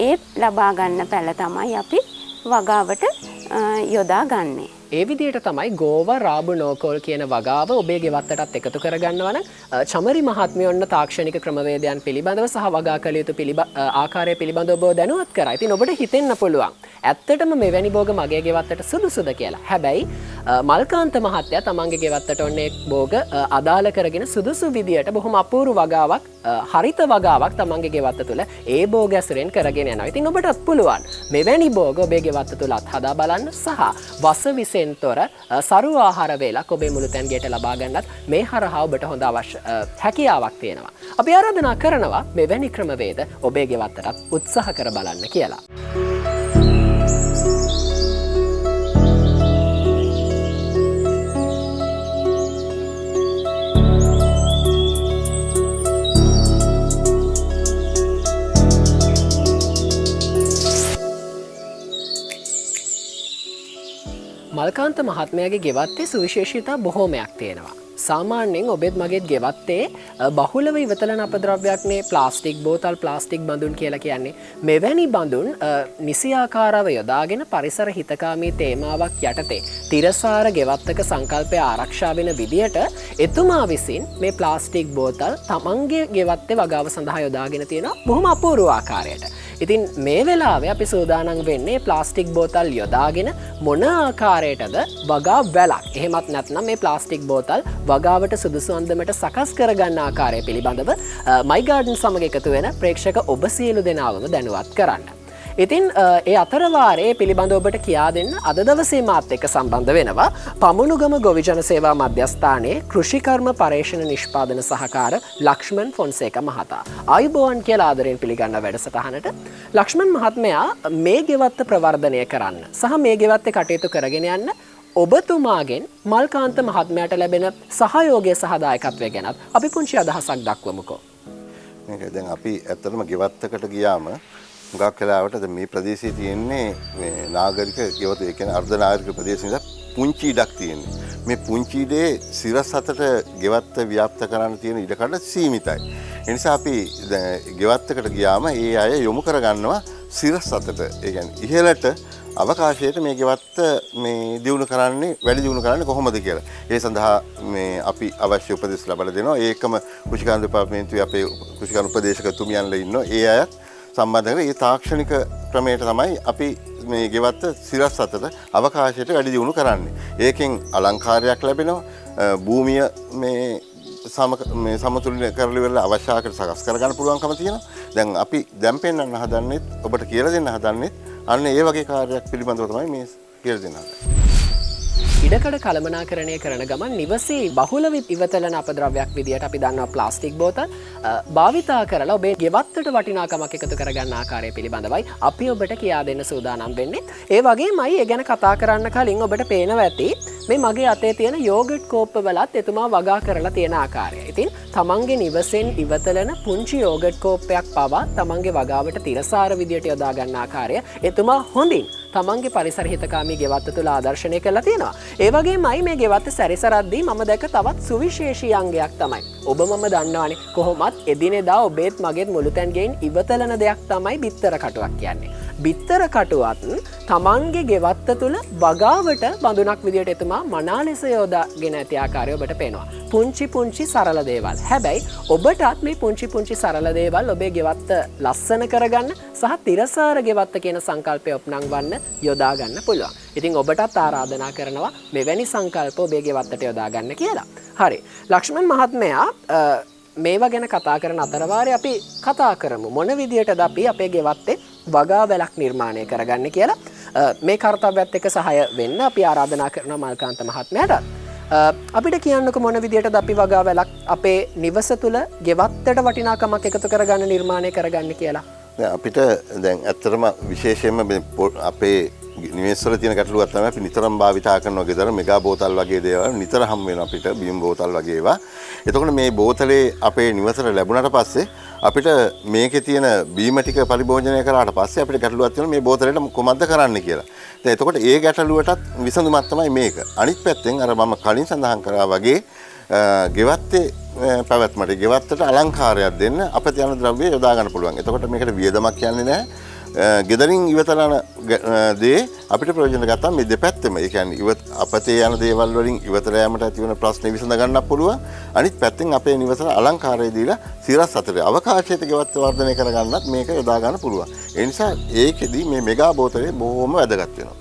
ඒ ලබා ගන්න පැල තමයි අපි වගාවට යොදා ගන්නේ. ඒ විදිහට තමයි ගෝව රාබු නෝකෝල් කියන වගාව ඔබේ ගෙවත්තටත් එකතු කරගන්නවා නම් චමරි මහත්මිය ඔන්න තාක්ෂණික ක්‍රමවේදයන් පිළිබඳව සහ වගා කළ යුතු ආකාරය පිළිබඳව ඔබ දැනුවත් කරා. ඉතින් ඔබට හිතෙන්න පුළුවන් ඇත්තටම මෙවැනි භෝග මගේ ගෙවත්තට සුදුසුද කියලා. හැබැයි මල්කාන්ත මහත්තයා තමන්ගේ ගෙවත්තට ඔන්නේ භෝග අදාළ කරගෙන සුදුසු විදියට බොහොම අපූර්ව වගාවක් හරිත වගාවක් තමන්ගේ ගෙවත්ත තුළ ඒ භෝග ඇසුරෙන් කරගෙන යනවා. ඉතින් ඔබටත් පුළුවන් මෙවැනි භෝග ඔබේ ගෙවත්ත තුළත් හදා බලන්න සහ වස විසෙන් තොර සරු ආහාර වේලක් ඔබේ මුළුතැන් ගෙට ලබා ගන්නත් මේ හරහා ඔබට හොඳ අවශ්‍ය හැකියාවක් තියෙනවා. අපි ආරාධනා කරනවා මෙවැනි ක්‍රමවේද ඔබේ ගෙවත්තටත් උත්සාහ කර බලන්න කියලා. මල්කාන්ත මහත්මයාගේ ගෙවත්තේ සුවිශේෂීතා බොහෝමයක් තියෙනවා. සාමාන්‍යයෙන් ඔබෙත් මගේත් ගෙවත්තේ බහුලව ඉවතලන අපද්‍රව්‍යයක්නේ ප්ලාස්ටික් බෝතල් ප්ලාස්ටික් බඳුන් කියලා කියන්නේ. මෙවැනි බඳුන් නිසියාකාරව යොදාගෙන පරිසර හිතකාමී තේමාවක් යටතේ තිරසාර ගෙවත්තක සංකල්පය ආරක්ෂා වෙන විදියට එතුමා විසින් මේ ප්ලාස්ටික් බෝතල් තමන්ගේ ගෙවත්තේ වගාව සඳහා යොදාගෙන තියෙනවා බොහොම අපූර්ව ආකාරයට. ඉතින් මේ වෙලාවේ අපි සූදානම් වෙන්නේ ප්ලාස්ටික් බෝතල් යොදාගෙන මොන ආකාරයටද වගා වැලක් එහෙමත් නැත්නම් මේ ප්ලාස්ටික් බෝතල් වගාවට සුදුසු අන්දමට සකස් කරගන්න ආකාරය පිළිබඳව මයි ගාඩන් සමග එකතු වෙන ප්‍රේක්ෂක ඔබ සියලු දෙනාවම දැනුවත් කරන්න. ඉතින් ඒ අතරවාරයේ පිළිබඳව ඔබට කියා දෙන්න අද දවසේ මාත් එක්ක සම්බන්ධ වෙනවා පමුණුගම ගොවි ජන සේවා මධ්‍යස්ථානයේ කෘෂිකර්ම පර්යේෂණ නිෂ්පාදන සහකාර ලක්ෂ්මන් ෆොන්සේක මහතා. ආයුබෝවන් කියලා ආදරයෙන් පිළිගන්න වැඩසටහනට ලක්ෂ්මන් මහත්මයා මේ ගෙවත්ත ප්‍රවර්ධනය කරන්න සහ මේ ගෙවත්තේ කටයුතු කරගෙන යන්න ඔබතුමාගෙන් මල්කාන්ත මහත්මයාට ලැබෙන සහයෝගය සහ දායකත්වය ගැනත් අපි පුංචි අදහසක් දක්වමුකෝ. මේක දැන් අපි ඇත්තටම ගෙවත්තකට ගියාම හුඟක් වෙලාවට දැන් මේ ප්‍රදේශයේ තියෙන්නේ මේ නාගරික ගෙවත ඒ කියන්නේ අර්ධ නාගරික ප්‍රදේශ නිසා පුංචි ඉඩක් තියෙන්නේ. මේ පුංචි ඉඩේ සිරස් අතට ගෙවත්ත ව්‍යාප්ත කරන්න තියෙන ඉඩකඩ සීමිතයි. ඒ නිසා අපි ගෙවත්තකට ගියාම ඒ අය යොමු කරගන්නවා සිරස් අතට. ඒ කියන්නේ ඉහළට අවකාශයට මේ ගෙවත්ත මේ දියුණු කරන්නේ වැඩි දියුණු කරන්නේ කොහොමද කියලා. ඒ සඳහා මේ අපි අවශ්‍ය උපදෙස් ලබා දෙනවා. ඒකම කෘෂිකාර්ය දෙපාර්තමේන්තුවේ අපේ කෘෂිකාර්ය උපදේශකතුමියන්ලා ඉන්නවා. ඒ අයත් සම්බන්ධ කරගෙන මේ තාක්ෂණික ක්‍රමයට තමයි අපි මේ ගෙවත්ත සිරස් අතට අවකාශයට වැඩි දියුණු කරන්නේ. ඒකෙන් අලංකාරයක් ලැබෙනවා. භූමිය මේ සමතුලිත කරලිවල අවශ්‍ය ආකාරයට සකස් කරගන්න පුළුවන්කම තියෙනවා. දැන් අපි දැන් පෙන්වන්න හදන්නේ ඔබට කියලා දෙන්න හදන්නේ අන්න ඒ වගේ කාර්යයක් පිළිබඳව තමයි මේ කියලා දෙන්න හදන්නේ. ඉඩකඩ කළමනාකරණය කරන ගමන් නිවසේ බහුලව ඉවතලන අපද්‍රව්‍යයක් විදියට අපි දන්නවා ප්ලාස්ටික් බෝතල් භාවිතා කරලා ඔබේ ගෙවත්තට වටිනාකමක් එකතු කරගන්න ආකාරය පිළිබඳවයි අපි ඔබට කියා දෙන්න සූදානම් වෙන්නේ. ඒ වගේමයි ඒ ගැන කතා කරන්න කලින් ඔබට පේනවා ඇති මේ මගේ අතේ තියෙන යෝගට් කෝප්පවලත් එතුමා වගා කරලා තියෙන ආකාරය. ඉතින් තමන්ගේ නිවසෙන් ඉවතලන පුංචි යෝගට් කෝප්පයක් පවා තමන්ගේ වගාවට තිරසාර විදියට යොදා ගන්න ආකාරය එතුමා හොඳින් තමන්ගේ පරිසර හිතකාමී ගෙවත්ත තුළ ආදර්ශනය කරලා තියෙනවා. ඒ වගේමයි මේ ගෙවත්ත සැරිසරද්දී මම දැක තවත් සුවිශේෂී අංගයක් තමයි. ඔබ මම දන්නවනේ කොහොමත් එදිනෙදා ඔබේත් මගේත් මුළුතැන් ගෙයින් ඉවතලන දෙයක් තමයි බිත්තර කටුවක් කියන්නේ. බිත්තර කටුවත් තමන්ගේ ගෙවත්ත තුළ වගාවට බඳුනක් විදියට එතුමා මනා ලෙස යොදාගෙන ඇති ආකාරය ඔබට පේනවා. පුංචි පුංචි සරල දේවල්. හැබැයි ඔබටත් මේ පුංචි පුංචි සරල දේවල් ඔබේ ගෙවත්ත ලස්සන කරගන්න සහ තිරසාර ගෙවත්ත කියන සංකල්පය ඔප්නංවන්න යොදා ගන්න පුළුවන්. ඉතින් ඔබටත් ආරාධනා කරනවා මෙවැනි සංකල්ප ඔබේ ගෙවත්තට යොදා ගන්න කියලා. හරි. ලක්ෂ්මන් මහත්මයා මේවා ගැන කතා කරන අතරවාරේ අපි කතා කරමු මොන විදියටද අපි අපේ ගෙවත්තේ වගා වැලක් නිර්මාණය කරගන්න කියලා. මේ කාර්යයත් එක්ක සහාය වෙන්න අපි ආරාධනා කරනවා මල්කාන්ත මහත්මයාට. අපිට කියන්නකො මොන විදියටද අපි වගා වැලක් අපේ නිවස තුළ ගෙවත්තට වටිනාකමක් එකතු කරගන්න නිර්මාණය කරගන්න කියලා. අපිට දැන් ඇත්තටම විශේෂයෙන්ම අපේ නිවෙස්වල තියෙන ගැටලුවක් තමයි අපි නිතරම භාවිතා කරනවා ගෙදර මෙගා බෝතල් වගේ දේවල් නිතර හම් වෙනවා අපිට බිම් බෝතල් වගේ ඒවා. එතකොට මේ බෝතලේ අපේ නිවසට ලැබුණාට පස්සේ අපිට මේකේ තියෙන බීම ටික පරිභෝජනය කරාට පස්සේ අපිට ගැටලුවක් තියෙනවා මේ බෝතලෙට කොහොමද කරන්න කියලා. දැන් එතකොට ඒ ගැටලුවටත් විසඳුමක් තමයි මේක. අනිත් පැත්තෙන් අර මම කලින් සඳහන් කරා වගේ ගෙවත්තේ පැවැත්මට ගෙවත්තට අලංකාරයක් දෙන්න අපත යන ද්‍රව්‍ය යොදා ගන්න පුළුවන්. එතකොට මේකට වියදමක් යන්නේ නැහැ. ගෙදරින් ඉවතලන දේ අපිට ප්‍රයෝජන ගත්තා මේ දෙපැත්තම. ඒ කියන්නේ අපතේ යන දේවල් වලින් ඉවතල යාමට ඇති වෙන ප්‍රශ්න විසඳ ගන්නත් පුළුවන්. අනිත් පැත්තෙන් අපේ නිවසට අලංකාරය දීලා සිරස් අතර අවකාශයට ගෙවත්ත වර්ධනය කරගන්නත් මේක යොදා ගන්න පුළුවන්. ඒ නිසා ඒකෙදි මේ මෙගා බෝතලේ බොහොම වැදගත් වෙනවා.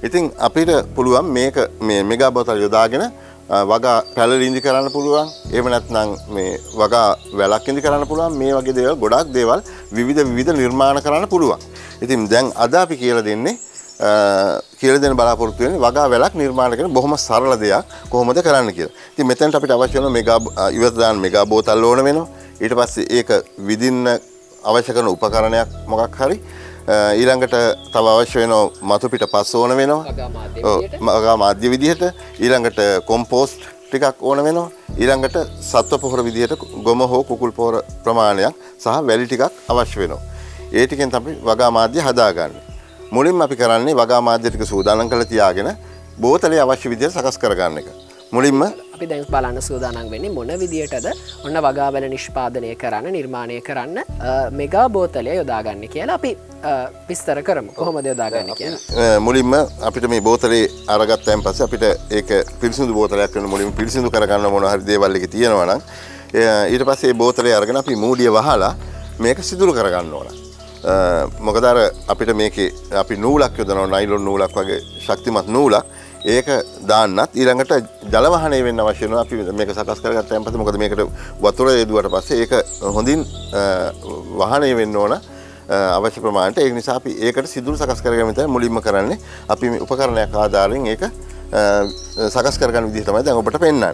ඉතින් අපිට පුළුවන් මේක මේ මෙගා බෝතල් යොදාගෙන වගා පැලලි ඉදි කරන්න පුළුවන්. එහෙම නැත්නම් මේ වගා වැලක් ඉදි කරන්න පුළුවන්. මේ වගේ දේවල් ගොඩාක් දේවල් විවිධ නිර්මාණ කරන්න පුළුවන්. ඉතින් දැන් අද අපි කියලා දෙන්න බලාපොරොත්තු වෙන්නේ වගා වැලක් නිර්මාණය කරන බොහොම සරල දෙයක් කොහොමද කරන්න කියලා. ඉතින් මෙතනට අපිට අවශ්‍ය වෙන ඉවත දාන මෙගා බෝතල් ඕන වෙනවා. ඊට පස්සේ ඒක විදින්න අවශ්‍ය කරන උපකරණයක් මොකක් හරි ඊළඟට තව අවශ්‍ය වෙන මතු පිට පස් ඕන වෙනවා. වගා මාධ්‍ය විදිහට ඊළඟට කොම්පෝස්ට් ටිකක් ඕන වෙනවා. ඊළඟට සත්ව පොහොර විදිහට ගොම හෝ කුකුල් පොහොර ප්‍රමාණයක් සහ වැලි ටිකක් අවශ්‍ය වෙනවා. ඒ ටිකෙන් තමයි වගා මාධ්‍ය හදාගන්නේ. මුලින්ම අපි කරන්නේ වගා මාධ්‍ය ටික සූදානම් කරලා තියාගෙන බෝතලේ අවශ්‍ය විදිහට සකස් කරගන්න එක. මුලින්ම අපි දැන් බලන්න සූදානම් වෙන්නේ මොන විදියටද ඔන්න වගාවල නිෂ්පාදනය කරන්න නිර්මාණය කරන්න මෙගා බෝතලය යොදාගන්නේ කියලා අපි විස්තර කරමු. කොහොමද යොදාගන්නේ කියලා. මුලින්ම අපිට මේ බෝතලේ අරගත්තයින් පස්සේ අපිට ඒක පිරිසිදු බෝතලයක් වෙන මුලින්ම පිරිසිදු කරගන්න මොන හරි දේවල් එකේ තියෙනවා නම් ඊට පස්සේ මේ බෝතලේ අරගෙන අපි මූඩිය වහලා මේක සිදුරු කරගන්න ඕන. මොකද අර අපිට මේකේ අපි නූලක් යොදනවා නයිලොන් නූලක් වගේ ශක්තිමත් නූලක් ඒක දාන්නත් ඊළඟට ජල වහනය වෙන්න අවශ්‍ය වෙනවා. අපි මේක සකස් කරගත්තාන් පස්සේ මොකද මේකට වතුර යොදුවට පස්සේ ඒක හොඳින් වහනය වෙන්න ඕන අවශ්‍ය ප්‍රමාණයට. ඒ නිසා අපි ඒකට සිදුරු සකස් කරගන්න තමයි මුලින්ම කරන්නේ. අපි මේ උපකරණයක් ආධාරයෙන් ඒක සකස් කරගන්න විදිහ තමයි දැන් ඔබට පෙන්නන්නේ.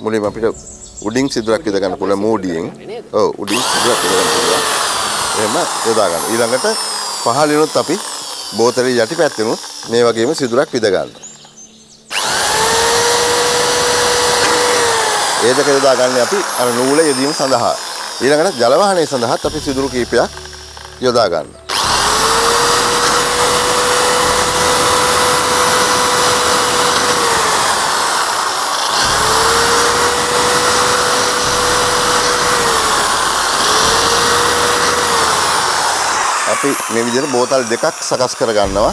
මුලින්ම අපිට උඩින් සිදුරක් යොදා ගන්න පුළුවන් මූඩියෙන්. ඔව් උඩින් සිදුරක් යොදා ගන්න පුළුවන්. එහෙම යොදා ගන්න. ඊළඟට පහළිනුත් අපි බෝතලේ යටිපැත්තෙනුත් මේ වගේම සිදුරක් විද ගන්න. ඒ දෙක යොදා ගන්න අපි අර නූල යෙදීම සඳහා. ඊළඟට ජල වහනය සඳහාත් අපි සිදුරු කීපයක් යොදා ගන්න. අපි මේ විදිහට බෝතල් දෙකක් සකස් කර ගන්නවා.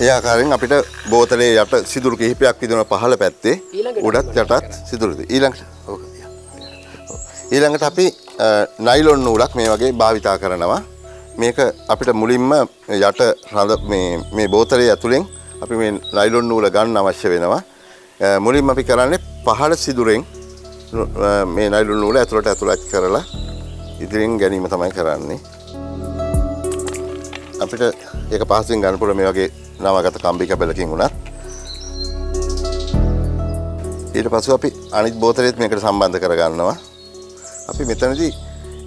ඒ ආකාරයෙන් අපිට බෝතලේ යට සිදුරු කිහිපයක් විදිනවා පහළ පැත්තේ උඩත් යටත් සිදුරුද ඊළඟට අපි නයිලොන් නූලක් මේ වගේ භාවිතා කරනවා. මේක අපිට මුලින්ම යට රඳ මේ බෝතලේ ඇතුලෙන් අපි මේ නයිලොන් නූල ගන්න අවශ්‍ය වෙනවා. මුලින්ම අපි කරන්නේ පහළ සිදුරෙන් මේ නයිලොන් නූල ඇතුළට කරලා ඉදිරියෙන් ගැනීම තමයි කරන්නේ. අපිට ඒක පහසුවෙන් ගන්න පුළුවන් මේ වගේ නවගත කම්බි කැබලකින් උනත්. ඊට පස්සේ අපි අනිත් බෝතලෙත් මේකට සම්බන්ධ කරගන්නවා. අපි මෙතනදී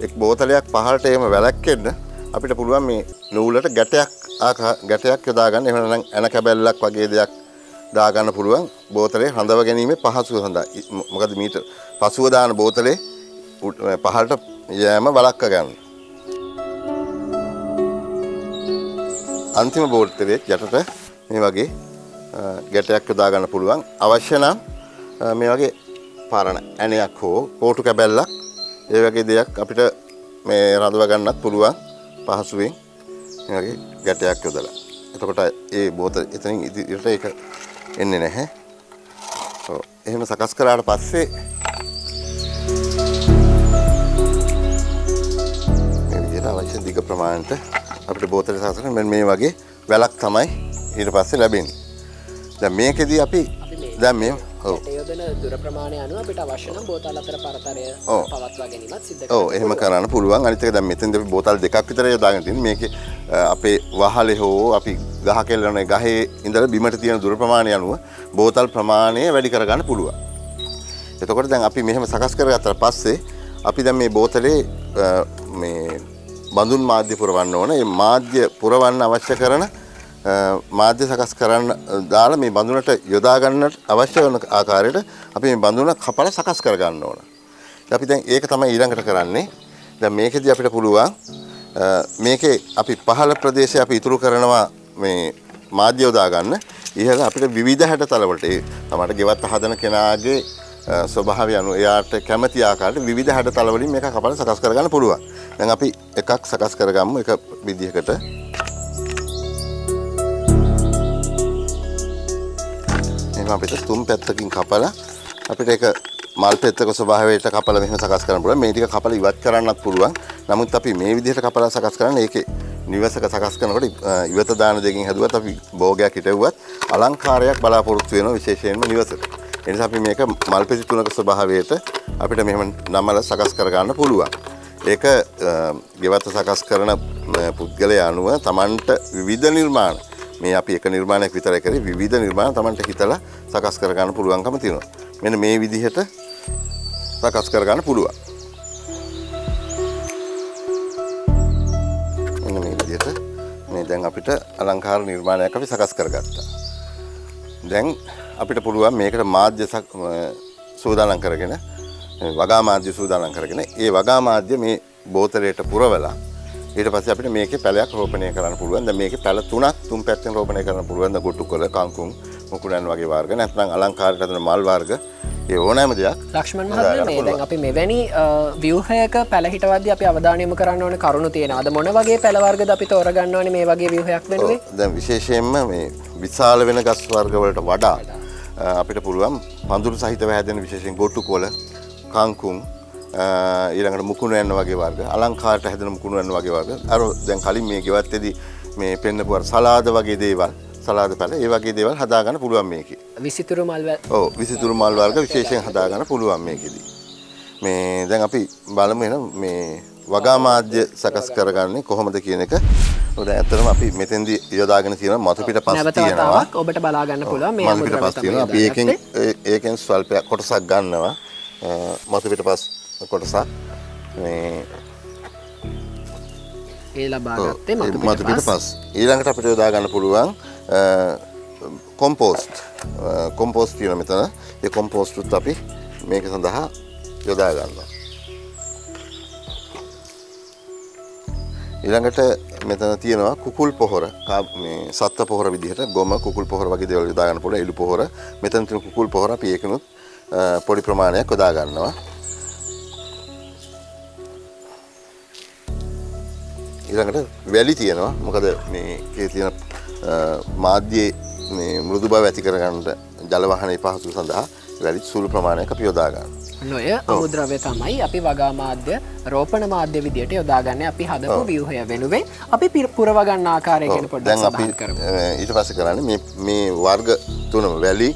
එක් බෝතලයක් පහළට එහෙම වැලක්ෙන්න අපිට පුළුවන් මේ නූලට ගැටයක් යොදා ගන්න. එහෙම නැත්නම් ඇන කැබැල්ලක් වගේ දෙයක් දා ගන්න පුළුවන් බෝතලේ හඳව ගැනීමේ පහසුව සඳහා. මොකද මීට පසුව දාන බෝතලේ පහළට යෑම වළක්වා ගන්න. අන්තිම බෝතලේ යටට මේ වගේ ගැටයක් යොදා ගන්න පුළුවන්. අවශ්‍ය නම් මේ වගේ පරණ ඇණයක් හෝ කෝටු කැබැල්ලක් ඒ වගේ දෙයක් අපිට මේ රඳව ගන්නත් පුළුවන් පහසුවෙන් මේ වගේ ගැටයක් යොදලා. එතකොට ඒ බෝතල එතනින් ඉදිරියට ඒක එන්නේ නැහැ. ඔව් එහෙම සකස් කරාට පස්සේ මේ විදිහට අවශ්‍ය දිග ප්‍රමාණයට අපිට බෝතලේ සකස් කරන මේ වගේ වැලක් තමයි ඊට පස්සේ ලැබෙන්නේ. දැන් මේකෙදී අපි දැන් මේ යොදන දුර ප්‍රමාණය අනුව අපිට අවශ්‍ය නම් බෝතල් අතර පරතරය පවත්වා ගැනීමත් සිද්ධ කරනවා. ඔව් එහෙම කරන්න පුළුවන්. අනිත් එක දැන් මෙතෙන්දී අපි බෝතල් දෙකක් විතර යොදාගෙන තියෙන්නේ. මේකේ අපේ වහලේ හෝ අපි ගහ කෙල්ලන ගහේ ඉඳලා බිමට තියෙන දුර ප්‍රමාණය අනුව බෝතල් ප්‍රමාණය වැඩි කරගන්න පුළුවන්. එතකොට දැන් අපි මෙහෙම සකස් කරගත්තාට පස්සේ අපි දැන් මේ බෝතලේ මේ බඳුන් මාධ්‍ය පුරවන්න ඕන. මේ මාධ්‍ය පුරවන්න අවශ්‍ය කරන මාධ්‍ය සකස් කරන්න දාලා මේ බඳුනට යොදා ගන්නට අවශ්‍ය වන ආකාරයට අපි මේ බඳුන කපලා සකස් කර ගන්න ඕන. අපි දැන් ඒක තමයි ඊළඟට කරන්නේ. දැන් මේකෙදි අපිට පුළුවන් මේකේ අපි පහළ ප්‍රදේශයේ අපි ඉතුරු කරනවා මේ මාධ්‍ය යොදා ගන්න. ඉහළ අපිට විවිධ හැඩතල වලට ඒ තමයි ගෙවත් හදන කෙනාගේ ස්වභාවය අනුව එයාට කැමති ආකාරයට විවිධ හැඩතල වලින් මේක කපලා සකස් කර ගන්න පුළුවන්. දැන් අපි එකක් සකස් කරගමු එක විදිහකට. එහෙනම් අපිට තුන් පැත්තකින් කපලා අපිට ඒක මල් පෙත්තක ස්වභාවයට කපලා මෙහෙම සකස් කරන්න පුළුවන්. මේ ටික කපලා ඉවත් කරන්නත් පුළුවන්. නමුත් අපි මේ විදිහට කපලා සකස් කරන්නේ ඒකේ නිවසක සකස් කරනකොට ඉවත දාන දෙකකින් හැදුවත් අපි භෝගයක් හිටවුවත් අලංකාරයක් බලාපොරොත්තු වෙනවා විශේෂයෙන්ම නිවසට. ඒ නිසා අපි මේක මල් පෙති තුනක ස්වභාවයට අපිට මෙහෙම නමලා සකස් කර ගන්න පුළුවන්. ඒක ගෙවත සකස් කරන පුද්ගලයා අනුව Tamanට විවිධ නිර්මාණ මේ අපි එක නිර්මාණයක් විතරයි කරේ විවිධ නිර්මාණ Tamanට හිතලා සකස් කර ගන්න පුළුවන්කම තියෙනවා. මෙන්න මේ විදිහට සකස් කර ගන්න පුළුවන්. මෙන්න මේ විදිහට මේ දැන් අපිට අලංකාර නිර්මාණයක් අපි සකස් කරගත්තා. දැන් අපිට පුළුවන් මේකට මාධ්‍ය සූදානම් කරගෙන වගා මාධ්‍ය සූදානම් කරගෙන ඒ වගා මාධ්‍ය මේ බෝතලයට පුරවලා ඊට පස්සේ අපිට මේකේ පැලයක් රෝපණය කරන්න පුළුවන්. දැන් මේකේ පැල තුන් පැත්තෙන් රෝපණය කරන්න පුළුවන්. දැන් ගොටුකොළ, කංකුම්, මුකුණන් වගේ වර්ග නැත්නම් අලංකාරයට හදන මල් වර්ග ඒ ඕනෑම දෙයක්. ලක්ෂ්මන් මහත්මයා මේ දැන් අපි මෙවැනි ව්‍යුහයක පැල හිටවද්දී අපි අවධානය යොමු කරන්න ඕනේ කරුණු තියෙනවා. අද මොන වගේ පැල වර්ගද අපි තෝරගන්න ඕනේ මේ වගේ ව්‍යුහයක් වෙනුවේ? දැන් විශේෂයෙන්ම මේ විශාල වෙන ගස් වර්ග වලට වඩා අපිට පුළුවන් පඳුරු සහිතව හැදෙන විශේෂයෙන් ගොටුකොළ, කංකුම් ඊළඟට මුකුණු යන වගේ වර්ග අලංකාරයට හැදෙන මුකුණු යන වගේ වර්ග අර දැන් කලින් මේ ගෙවත්තේදී මේ පෙන්නපු අර සලාද වගේ දේවල් සලාද පැල ඒ වගේ දේවල් හදා ගන්න පුළුවන් මේකේ. විසිතුරු මල් ඔව් විසිතුරු මල් වර්ග විශේෂයෙන් හදා ගන්න පුළුවන් මේකෙදී. මේ දැන් අපි බලමු එන මේ වගා මාධ්‍ය සකස් කරගන්නේ කොහොමද කියන එක. දැන් ඇත්තටම අපි මෙතෙන්දී යොදාගෙන තියෙන මතු පිට පස් තියෙනවා. ඔබට බලා ගන්න පුළුවන් මේ මතු පිට පස් තියෙනවා. අපි ඒකෙන් ස්වල්ප කොටසක් ගන්නවා. මතු පිට පස් කොටසක් මේ ඒ ලබා ගත්තේ මතු පිට පස්. ඊළඟට අපිට යොදා ගන්න පුළුවන් කොම්පෝස්ට් කියන මෙතන ඒ කොම්පෝස්ට් උත් අපි මේක සඳහා යොදා ගන්නවා. ඊළඟට මෙතන තියෙනවා කුකුල් පොහොර මේ සත්ත්ව පොහොර විදිහට ගොම කුකුල් පොහොර වගේ දේවල් යොදා ගන්න පුළුවන්. එළු පොහොර මෙතන තියෙන කුකුල් පොහොර අපි ඒකනොත් පොඩි ප්‍රමාණයක් යොදා ගන්නවා. ඊළඟට වැලි තියෙනවා. මොකද මේකේ තියෙන මාධ්‍යයේ මේ මෘදු බව ඇති කරගන්න ජල වහනේ පහසු සඳහා වැලි සුළු ප්‍රමාණයක් අපි යොදා ගන්නවා. නොය අමුද්‍රව්‍ය තමයි අපි වගා මාධ්‍ය රෝපණ මාධ්‍ය විදියට යොදාගන්නේ අපි හදපු ව්‍යුහය වෙනුවෙන් අපි පුරව ගන්න ආකාරය ගැන පොඩ්ඩක් සඳහන් කරමු. ඊට පස්සේ කරන්නේ මේ වර්ග තුනම වැලි,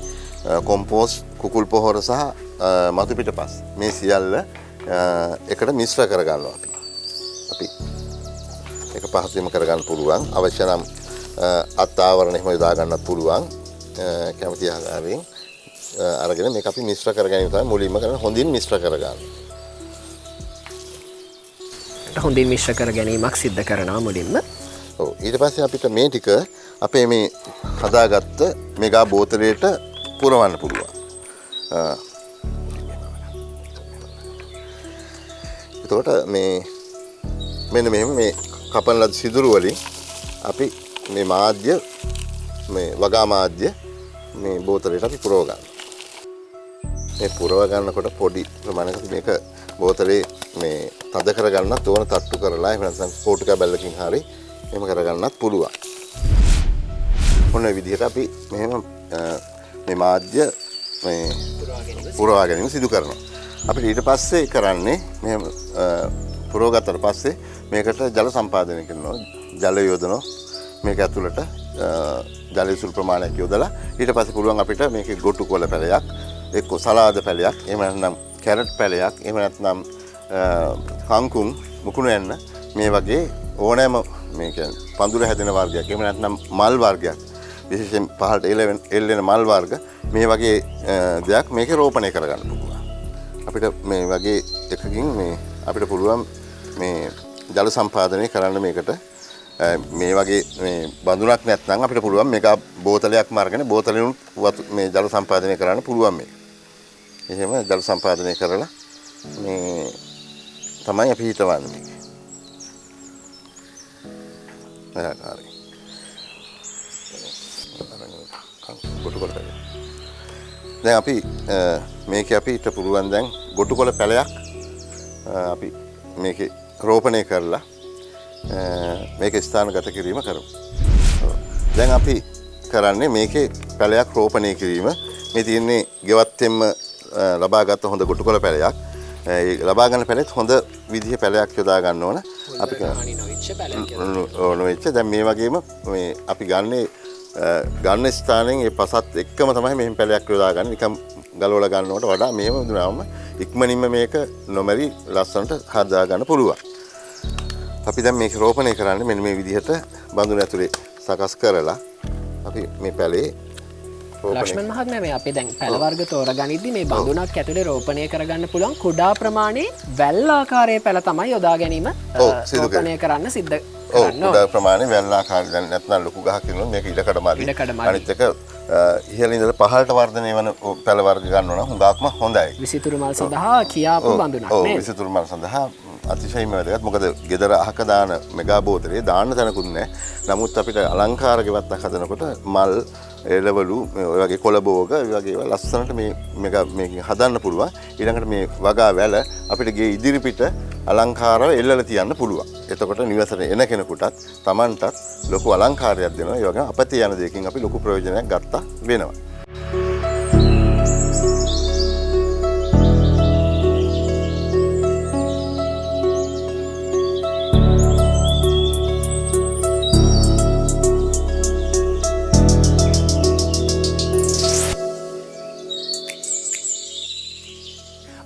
කොම්පෝස්ට්, කුකුල් පොහොර සහ මතු පිටපස් මේ සියල්ල එකට මිශ්‍ර කරගන්නවා අපි ඒක පහසුවෙන්ම කරගන්න පුළුවන්. අවශ්‍ය නම් අත් ආවරණ එහෙම යොදා ගන්නත් පුළුවන්. කැමති ආකාරයෙන් අරගෙන මේක අපි මිශ්‍ර කර ගැනීම තමයි මුලින්ම කරන්නේ. හොඳින් මිශ්‍ර කරගන්න. හොඳින් මිශ්‍ර කර ගැනීමක් සිද්ධ කරනවා මුලින්ම. ඔව් ඊට පස්සේ අපිට මේ ටික අපේ මේ හදාගත්ත මෙගා බෝතලයට පුරවන්න පුළුවන්. එතකොට මෙන්න මෙහෙම මේ කපන ලද සිදුරු වලින් අපි මේ මාධ්‍ය මේ වගා මාධ්‍ය මේ බෝතලයට අපි පුරව ගන්නවා. මේ පුරව ගන්නකොට පොඩි ප්‍රමාණයකට මේක බෝතලේ මේ තද කරගන්නත් ඕන තට්ටු කරලා එහෙම නැත්නම් ස්පෝට් කැබල්ලකින් හරි එහෙම කරගන්නත් පුළුවන්. මොන විදිහට අපි මෙහෙම මේ මාධ්‍ය මේ පුරවා ගැනීම සිදු කරනවා. අපිට ඊට පස්සේ කරන්නේ මෙහෙම පුරවගත්තට පස්සේ මේකට ජල සම්පාදනය කරනවා. ජල යොදනවා. මේක ඇතුළට ජල සුළු ප්‍රමාණයක් යොදලා ඊට පස්සේ පුළුවන් අපිට මේකේ ගොටුකොළ පැලයක් එක්ක සලාද පැලයක් එහෙම නැත්නම් කැරට් පැලයක් එහෙම නැත්නම් කංකුම් මුකුණු යන්න මේ වගේ ඕනෑම මේ කියන්නේ පඳුර හැදෙන වර්ගයක් එහෙම නැත්නම් මල් වර්ගයක් විශේෂයෙන් පහළට එල්ලෙන මල් වර්ග මේ වගේ දෙයක් මේකේ රෝපණය කරගන්න පුළුවන්. අපිට මේ වගේ එකකින් මේ අපිට පුළුවන් මේ ජල සම්පාදනය කරන්න මේකට මේ වගේ මේ බඳුනක් නැත්නම් අපිට පුළුවන් මේක බෝතලයක්ම අරගෙන බෝතලෙන් මේ ජල සම්පාදනය කරන්න පුළුවන් මේක. එහෙම ජල සම්පාදනය කරලා මේ තමයි අපි හිතවන්නේ මේක. දැන් අපි මේක අපිට පුළුවන් දැන් ගොටුකොළ පැලයක් අපි මේකේ රෝපණය කරලා මේක ස්ථානගත කිරීම කරමු. දැන් අපි කරන්නේ මේකේ පැලයක් රෝපණය කිරීම. මේ තියෙන්නේ ගෙවත්තෙන්ම ලබාගත් හොඳ ගොටුකොළ පැලයක්. ඒ ලබා ගන්න පැලෙත් හොඳ විදිහේ පැලයක් යොදා ගන්න ඕන. අපි නොවෙච්ච දැන් මේ වගේම මේ අපි ගන්න ස්ථානයෙන් ඒ පසත් එක්කම තමයි මෙහෙම පැලයක් යොදා ගන්න. නිකම් ගලවලා ගන්නවට වඩා මෙහෙම දුනාම ඉක්මනින්ම මේක නොමැරි ලස්සනට හදා ගන්න පුළුවන්. අපි දැන් මේක රෝපණය කරන්නේ මෙන්න මේ විදිහට බඳුන ඇතුලේ සකස් කරලා අපි මේ පැලේ ලක්ෂ්මන් මහත්මයා මේ අපි දැන් පැල වර්ග තෝරගනිද්දි මේ බඳුනක් ඇතුලේ රෝපණය කරගන්න පුළුවන් කුඩා ප්‍රමාණයේ වැල් ආකාරයේ පැල තමයි යොදා ගැනීම රෝපණය කරන්න සිද්ධ කරන්න කුඩා ප්‍රමාණයේ වැල් ආකාරය දැන් නැත්නම් ලොකු ගහක් කියනවා මේක ඉඩකඩ මදි. අනිත් එක ඉහළ ඉඳලා පහළට වර්ධනය වන පැල වර්ග ගන්නවා නම් හුඟක්ම හොඳයි. විසිතුරු මල් සඳහා කියාපු බඳුනක් නේද? විසිතුරු මල් සඳහා අතිශයින්ම වැදගත්. මොකද ගෙදර අහක දාන මෙගා බෝතලේ දාන්න තැනකුත් නැහැ. නමුත් අපිට අලංකාර ගෙවත්තක් හදනකොට මල් එළවලු ඔය වගේ කොළ භෝග ඔය වගේ ඒවා ලස්සනට මේකෙන් හදන්න පුළුවන්. ඊළඟට මේ වගා වැල අපිට ගේ ඉදිරිපිට අලංකාරව එල්ලලා තියන්න පුළුවන්. එතකොට නිවසට එන කෙනෙකුටත් Tamanටත් ලොකු අලංකාරයක් දෙනවා. ඒ වගේම අපතේ යන දෙයකින් අපි ලොකු ප්‍රයෝජනයක් ගත්තා වෙනවා.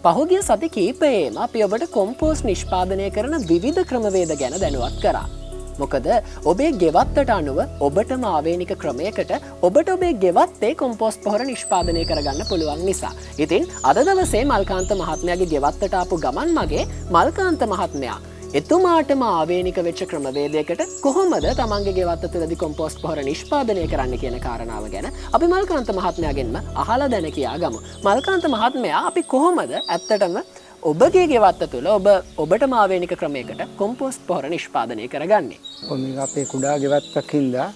පහුගිය සති කීපයේම අපි ඔබට කොම්පෝස් නිෂ්පාදනය කරන විවිධ ක්‍රමවේද ගැන දැනුවත් කරා. මොකද ඔබේ ගෙවත්තට අනුව ඔබටම ආවේනික ක්‍රමයකට ඔබට ඔබේ ගෙවත්තේ කොම්පෝස් පොහොර නිෂ්පාදනය කරගන්න පුළුවන් නිසා. ඉතින් අද දවසේ මල්කාන්ත මහත්මයාගේ ගෙවත්තට ආපු ගමන් මගේ මල්කාන්ත මහත්මයා එතුමාටම ආවේනික වෙච්ච ක්‍රමවේදයකට කොහොමද තමන්ගේ ගෙවත්ත තුළදී කොම්පෝස්ට් පොහොර නිෂ්පාදනය කරන්න කියන කාරණාව ගැන අපි මල්කාන්ත මහත්මයාගෙන්ම අහලා දැන කියා ගමු. මල්කාන්ත මහත්මයා අපි කොහොමද ඇත්තටම ඔබගේ ගෙවත්ත තුළ ඔබටම ආවේනික ක්‍රමයකට කොම්පෝස්ට් පොහොර නිෂ්පාදනය කරගන්නේ? මේක අපේ කුඩා ගෙවත්තක් හින්දා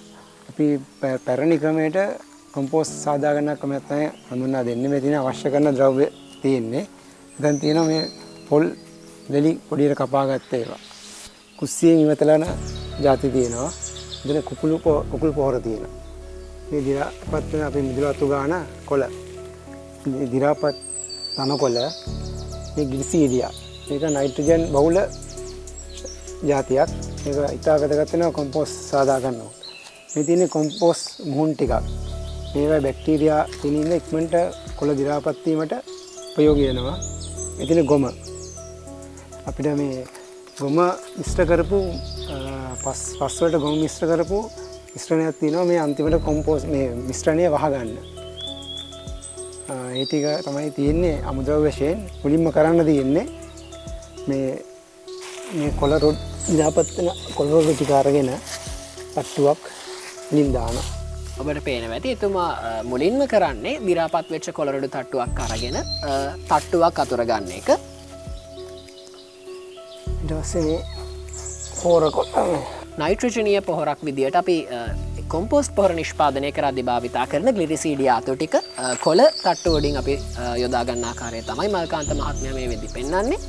අපි පැරණි ක්‍රමයට කොම්පෝස්ට් සාදා ගන්න ක්‍රමයක් තමයි හඳුන්වා දෙන්නේ. මේ තියෙන අවශ්‍ය කරන ද්‍රව්‍ය තියෙන්නේ. දැන් තියෙනවා මේ පොල් දෙලි පොඩියට කපාගත්ත ඒවා. කුස්සියෙන් ඉවතලන ಜಾති තියෙනවා. එතන කුකුල් පොහොර තියෙනවා. මේ දිරාපත් වෙන අපේ මිදුළු ගාන කොළ. දිරාපත් තනකොළ මේ ග්ලිසීඩියා. මේක නයිට්‍රජන් බහුල ಜಾතියක්. මේක ඉතා වැදගත් වෙනවා කොම්පෝස්ට් සාදා ගන්නවා. මේ තියෙන්නේ කොම්පෝස්ට් මුහුන් ටිකක්. මේවා බැක්ටීරියා තියෙන ඉක්මනට කොළ දිරාපත් වීමට ප්‍රයෝගී වෙනවා. මෙතන ගොම අපිට මේ ගොම මිශ්‍ර කරපු පස් වලට ගොම මිශ්‍ර කරපු මිශ්‍රණයක් තියෙනවා මේ අන්තිමට කොම්පෝස්ට් මේ මිශ්‍රණය වහගන්න. ඒ ටික තමයි තියෙන්නේ අමුද්‍රව්‍ය වශයෙන්. මුලින්ම කරන්න තියෙන්නේ මේ කොළ රොඩ් ඉදාපත් වෙන කොළ රොඩ් ටික අරගෙන තට්ටුවක් වලින් දානවා. ඔබට පේනවා ඇති එතුමා මුලින්ම කරන්නේ දිරාපත් වෙච්ච කොළ රොඩු තට්ටුවක් අරගෙන තට්ටුවක් අතුර ගන්න එක. නයිට්‍රජනීය පොහොරක් විදියට අපි කොම්පෝස්ට් පොහොර නිෂ්පාදනය කරද්දී භාවිතා කරන ග්ලිරිසීඩියා අතු ටික කොළ තට්ටු වලින් අපි යොදා ගන්න ආකාරය තමයි මල්කාන්ත මහත්මයා මේ වෙද්දි පෙන්වන්නේ.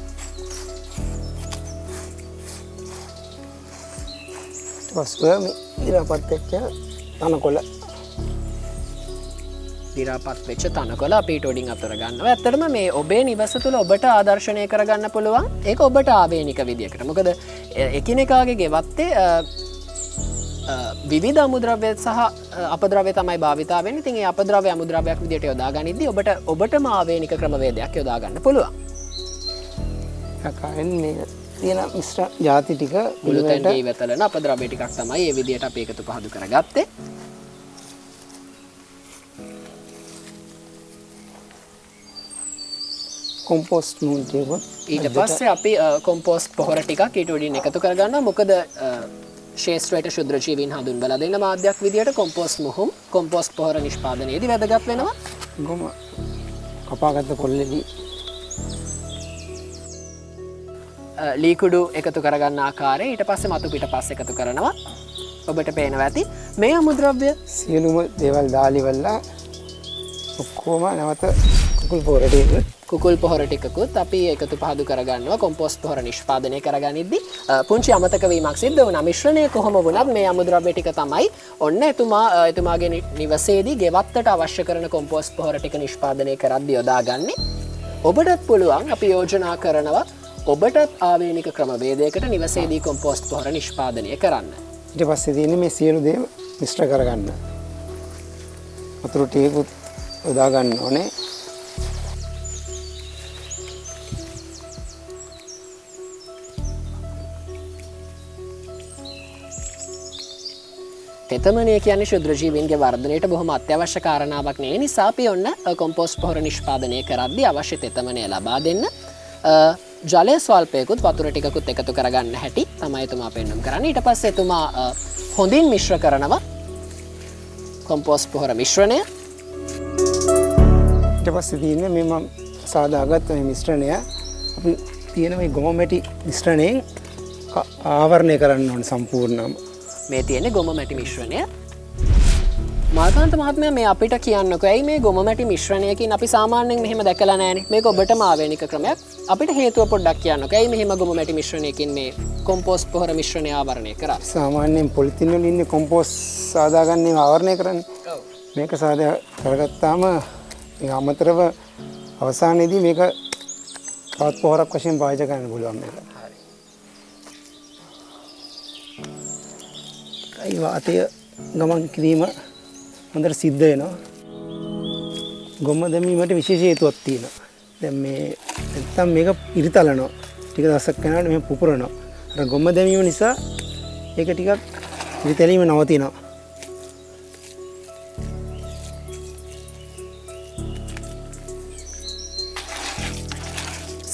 දිරාපත් වෙච්ච තනකොළ අපි ඊට වඩින් අතුර ගන්නවා. ඇත්තටම මේ ඔබේ නිවස තුළ ඔබට ආදර්ශනය කරගන්න පුළුවන් ඒක ඔබට ආවේනික විදියකට. මොකද එකිනෙකාගේ ගෙවත්තේ විවිධ අමුද්‍රව්‍ය සහ අපද්‍රව්‍ය තමයි භාවිතා වෙන්නේ. ඉතින් ඒ අපද්‍රව්‍ය අමුද්‍රව්‍යයක් විදියට යොදා ගනිද්දී ඔබටම ආවේනික ක්‍රමවේදයක් යොදා ගන්න පුළුවන්. අකාරෙන් මේ තියෙන මිශ්‍ර ಜಾති ටික ග්ලූටන් ඉවතලන අපද්‍රව්‍ය ටිකක් තමයි මේ විදියට අපි එකතු පහදු කරගත්තේ. කොම්පෝස්ට් මුහුන් ටික ඊට පස්සේ අපි කොම්පෝස්ට් පොහොර ටිකක් ඊට වඩින් එකතු කරගන්නවා. මොකද ශේෂ්ත්‍රයට ශුද්‍ර ජීවීන් හඳුන්වලා දෙන මාධ්‍යයක් විදියට කොම්පෝස්ට් මුහුන් කොම්පෝස්ට් පොහොර නිෂ්පාදනයේදී වැදගත් වෙනවා. ගොම කපාගත්ත කොල්ලේදී ලීකුඩු එකතු කරගන්න ආකාරය ඊට පස්සේ මතු පිටපස්ස එකතු කරනවා. ඔබට පේනවා ඇති මේ අමුද්‍රව්‍ය සියලුම දේවල් දාලිවලා ඔක්කොම නැවත කුකුල් පොහොර ටිකකුත් අපි එකතු පහදු කරගන්නවා කොම්පෝස්ට් පොහොර නිෂ්පාදනය කරගනිද්දී. පුංචි අමතක වීමක් සිද්ධ වුණා. මිශ්‍රණය කොහොම වුණත් මේ අමුද්‍රව්‍ය ටික තමයි ඔන්න එතුමාගේ නිවසේදී ගෙවත්තට අවශ්‍ය කරන කොම්පෝස්ට් පොහොර ටික නිෂ්පාදනය කරද්දී යොදාගන්නේ. ඔබටත් පුළුවන් අපි යෝජනා කරනවා ඔබටත් ආවේනික ක්‍රමවේදයකට නිවසේදී කොම්පෝස්ට් පොහොර නිෂ්පාදනය කරන්න. ඊට පස්සේ තියෙන්නේ මේ සියලු දේ මිශ්‍ර කරගන්න. වතුර ටිකකුත් යොදා ගන්න ඕනේ. තෙතමනය කියන්නේ ශුද්‍ර ජීවීන්ගේ වර්ධනයට බොහොම අත්‍යවශ්‍ය කාරණාවක් නේ. නිසා අපි ඔන්න කොම්පෝස්ට් පොහොර නිෂ්පාදනය කරද්දී අවශ්‍ය තෙතමනය ලබා දෙන්න ජලය ස්වල්පයකුත් වතුර ටිකකුත් එකතු කරගන්න හැටි තමයි එතුමා පෙන්වුම් කරන්නේ. ඊට පස්සේ එතුමා හොඳින් මිශ්‍ර කරනවා කොම්පෝස්ට් පොහොර මිශ්‍රණය. ඊට පස්සේ තියෙන්නේ මේ මම සාදාගත්ත මේ මිශ්‍රණය අපි තියෙන මේ ගොම මැටි මිශ්‍රණයෙන් ආවරණය කරන්න ඕනේ සම්පූර්ණයෙන්ම. මේ තියෙන්නේ ගොම මැටි මිශ්‍රණය. මාල්කාන්ත මහත්මයා මේ අපිට කියන්නකෝ ඇයි මේ ගොම මැටි මිශ්‍රණයකින් අපි සාමාන්‍යයෙන් මෙහෙම දැකලා නැහැනේ. මේක ඔබටම ආවේනික ක්‍රමයක්. අපිට හේතුව පොඩ්ඩක් කියන්නකෝ. ඇයි මෙහෙම ගොම මැටි මිශ්‍රණයකින් මේ කොම්පෝස්ට් පොහොර මිශ්‍රණය ආවරණය කරා? සාමාන්‍යයෙන් පොලිතින් වල ඉන්නේ කොම්පෝස්ට් සාදාගන්නේ ආවරණය කරන්නේ. ඔව්. මේක සාදා කරගත්තාම මේ අමතරව අවසානයේදී මේක තවත් පොහොරක් වශයෙන් පාවිච්චි කරන්න පුළුවන් මේක. හරි. ඒ වාතය ගමන් කිරීම හොඳට සිද්ධ වෙනවා. ගොම දැමීමට විශේෂ හේතුවක් තියෙනවා. දැන් මේ නැත්තම් මේක ඉරිතලනවා. ටික දවසක් යනකොට මේ පුපුරනවා. අර ගොම දැමීම නිසා ඒක ටිකක් ඉරිතැලීම නවතිනවා.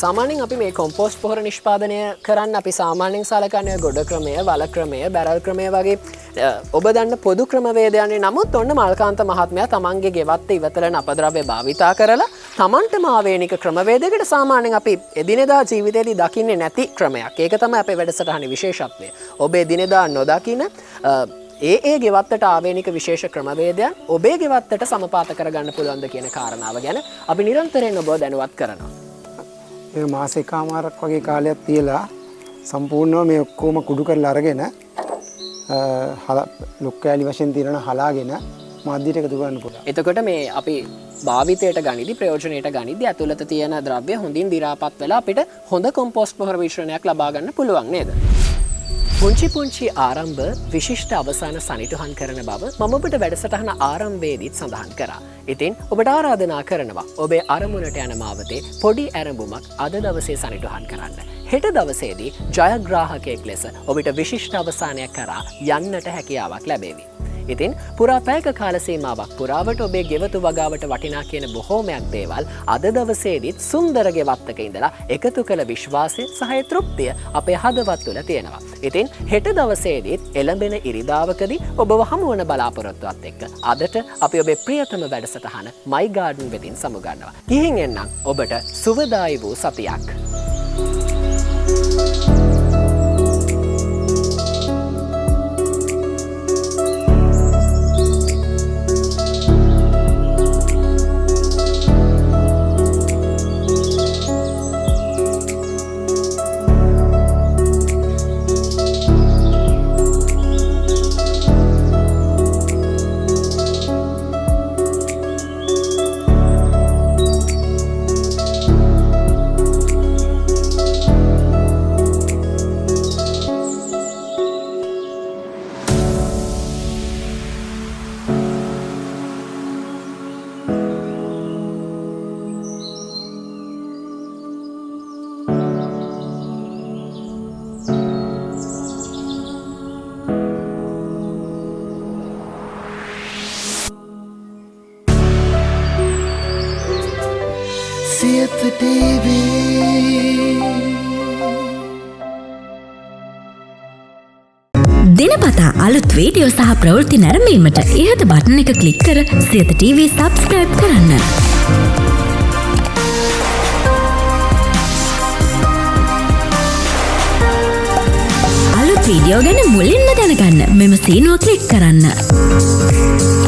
සාමාන්‍යයෙන් අපි මේ කොම්පෝස්ට් පොහොර නිෂ්පාදනය කරන්න අපි සාමාන්‍යයෙන් සලකන්නේ ගොඩ ක්‍රමය, වල ක්‍රමය, බැරල් ක්‍රමය වගේ ඔබ දන්න පොදු ක්‍රමවේදයන්ේ. නමුත් ඔන්න මල්කාන්ත මහත්මයා තමන්ගේ ගෙවත්ත ඉවතලන අපද්‍රව්‍ය භාවිතා කරලා තමන්ටම ආවේනික ක්‍රමවේදයකට සාමාන්‍යයෙන් අපි එදිනෙදා ජීවිතයේදී දකින්නේ නැති ක්‍රමයක්. ඒක තමයි අපේ වැඩසටහනේ විශේෂත්වය. ඔබ එදිනෙදා නොදකින ඒ ගෙවත්තට ආවේනික විශේෂ ක්‍රමවේදයන් ඔබේ ගෙවත්තට සමපාත කරගන්න පුළුවන්ද කියන කාරණාව ගැන අපි නිරන්තරයෙන් ඔබව දැනුවත් කරනවා. ඒ මාස එකමාරක් වගේ කාලයක් තියලා සම්පූර්ණව මේ ඔක්කොම කුඩු කරලා අරගෙන ලොක්කෑලි වශයෙන් තියන හලාගෙන මාධ්‍යයට එකතු කරන්න පුළුවන්. එතකොට මේ අපි භාවිතයට ගනිද්දී ප්‍රයෝජනයට ගනිද්දී ඇතුළත තියෙන ද්‍රව්‍ය හොඳින් දි รา පත් වෙලා අපිට හොඳ කොම්පෝස්ට් පොහොර මිශ්‍රණයක් ලබා ගන්න පුළුවන් නේද? පුංචි පුංචි ආරම්භ විශිෂ්ට අවසාන සනිටුහන් කරන බව මම ඔබට වැඩසටහන ආරම්භයේදීත් සඳහන් කරා. ඉතින් ඔබට ආරාධනා කරනවා ඔබේ අරමුණට යන මාවතේ පොඩි ඇරඹුමක් අද දවසේ සනිටුහන් කරන්න. හෙට දවසේදී ජයග්‍රාහකයෙක් ලෙස ඔබට විශිෂ්ට අවසානයක් කරා යන්නට හැකියාවක් ලැබේවි. ඉතින් පුරා පැයක කාල සීමාවක් පුරාවට ඔබේ ගෙවතු වගාවට වටිනා කියන බොහෝමයක් දේවල් අද දවසේදීත් සුන්දර ගෙවත්තක ඉඳලා එකතු කළ විශ්වාසය සහ තෘප්තිය අපේ හදවත් තුළ තියෙනවා. ඉතින් හෙට දවසේදීත් එළඹෙන ඉරිදාවකදී ඔබව හමුවන බලාපොරොත්තුවත් එක්ක අදට අපි ඔබේ ප්‍රියතම වැඩසටහන My Garden වෙතින් සමුගන්නවා. ගිහින් එන්නම් ඔබට සුවදායි වූ සතියක්. දිනපතා අලුත් වීඩියෝ සහ ප්‍රවෘත්ති නැරඹීමට ඉහත බටන් එක ක්ලික් කර සියත TV සබ්ස්ක්‍රයිබ් කරන්න. අලුත් වීඩියෝ ගැන මුලින්ම දැනගන්න මෙම සීනුව ක්ලික් කරන්න.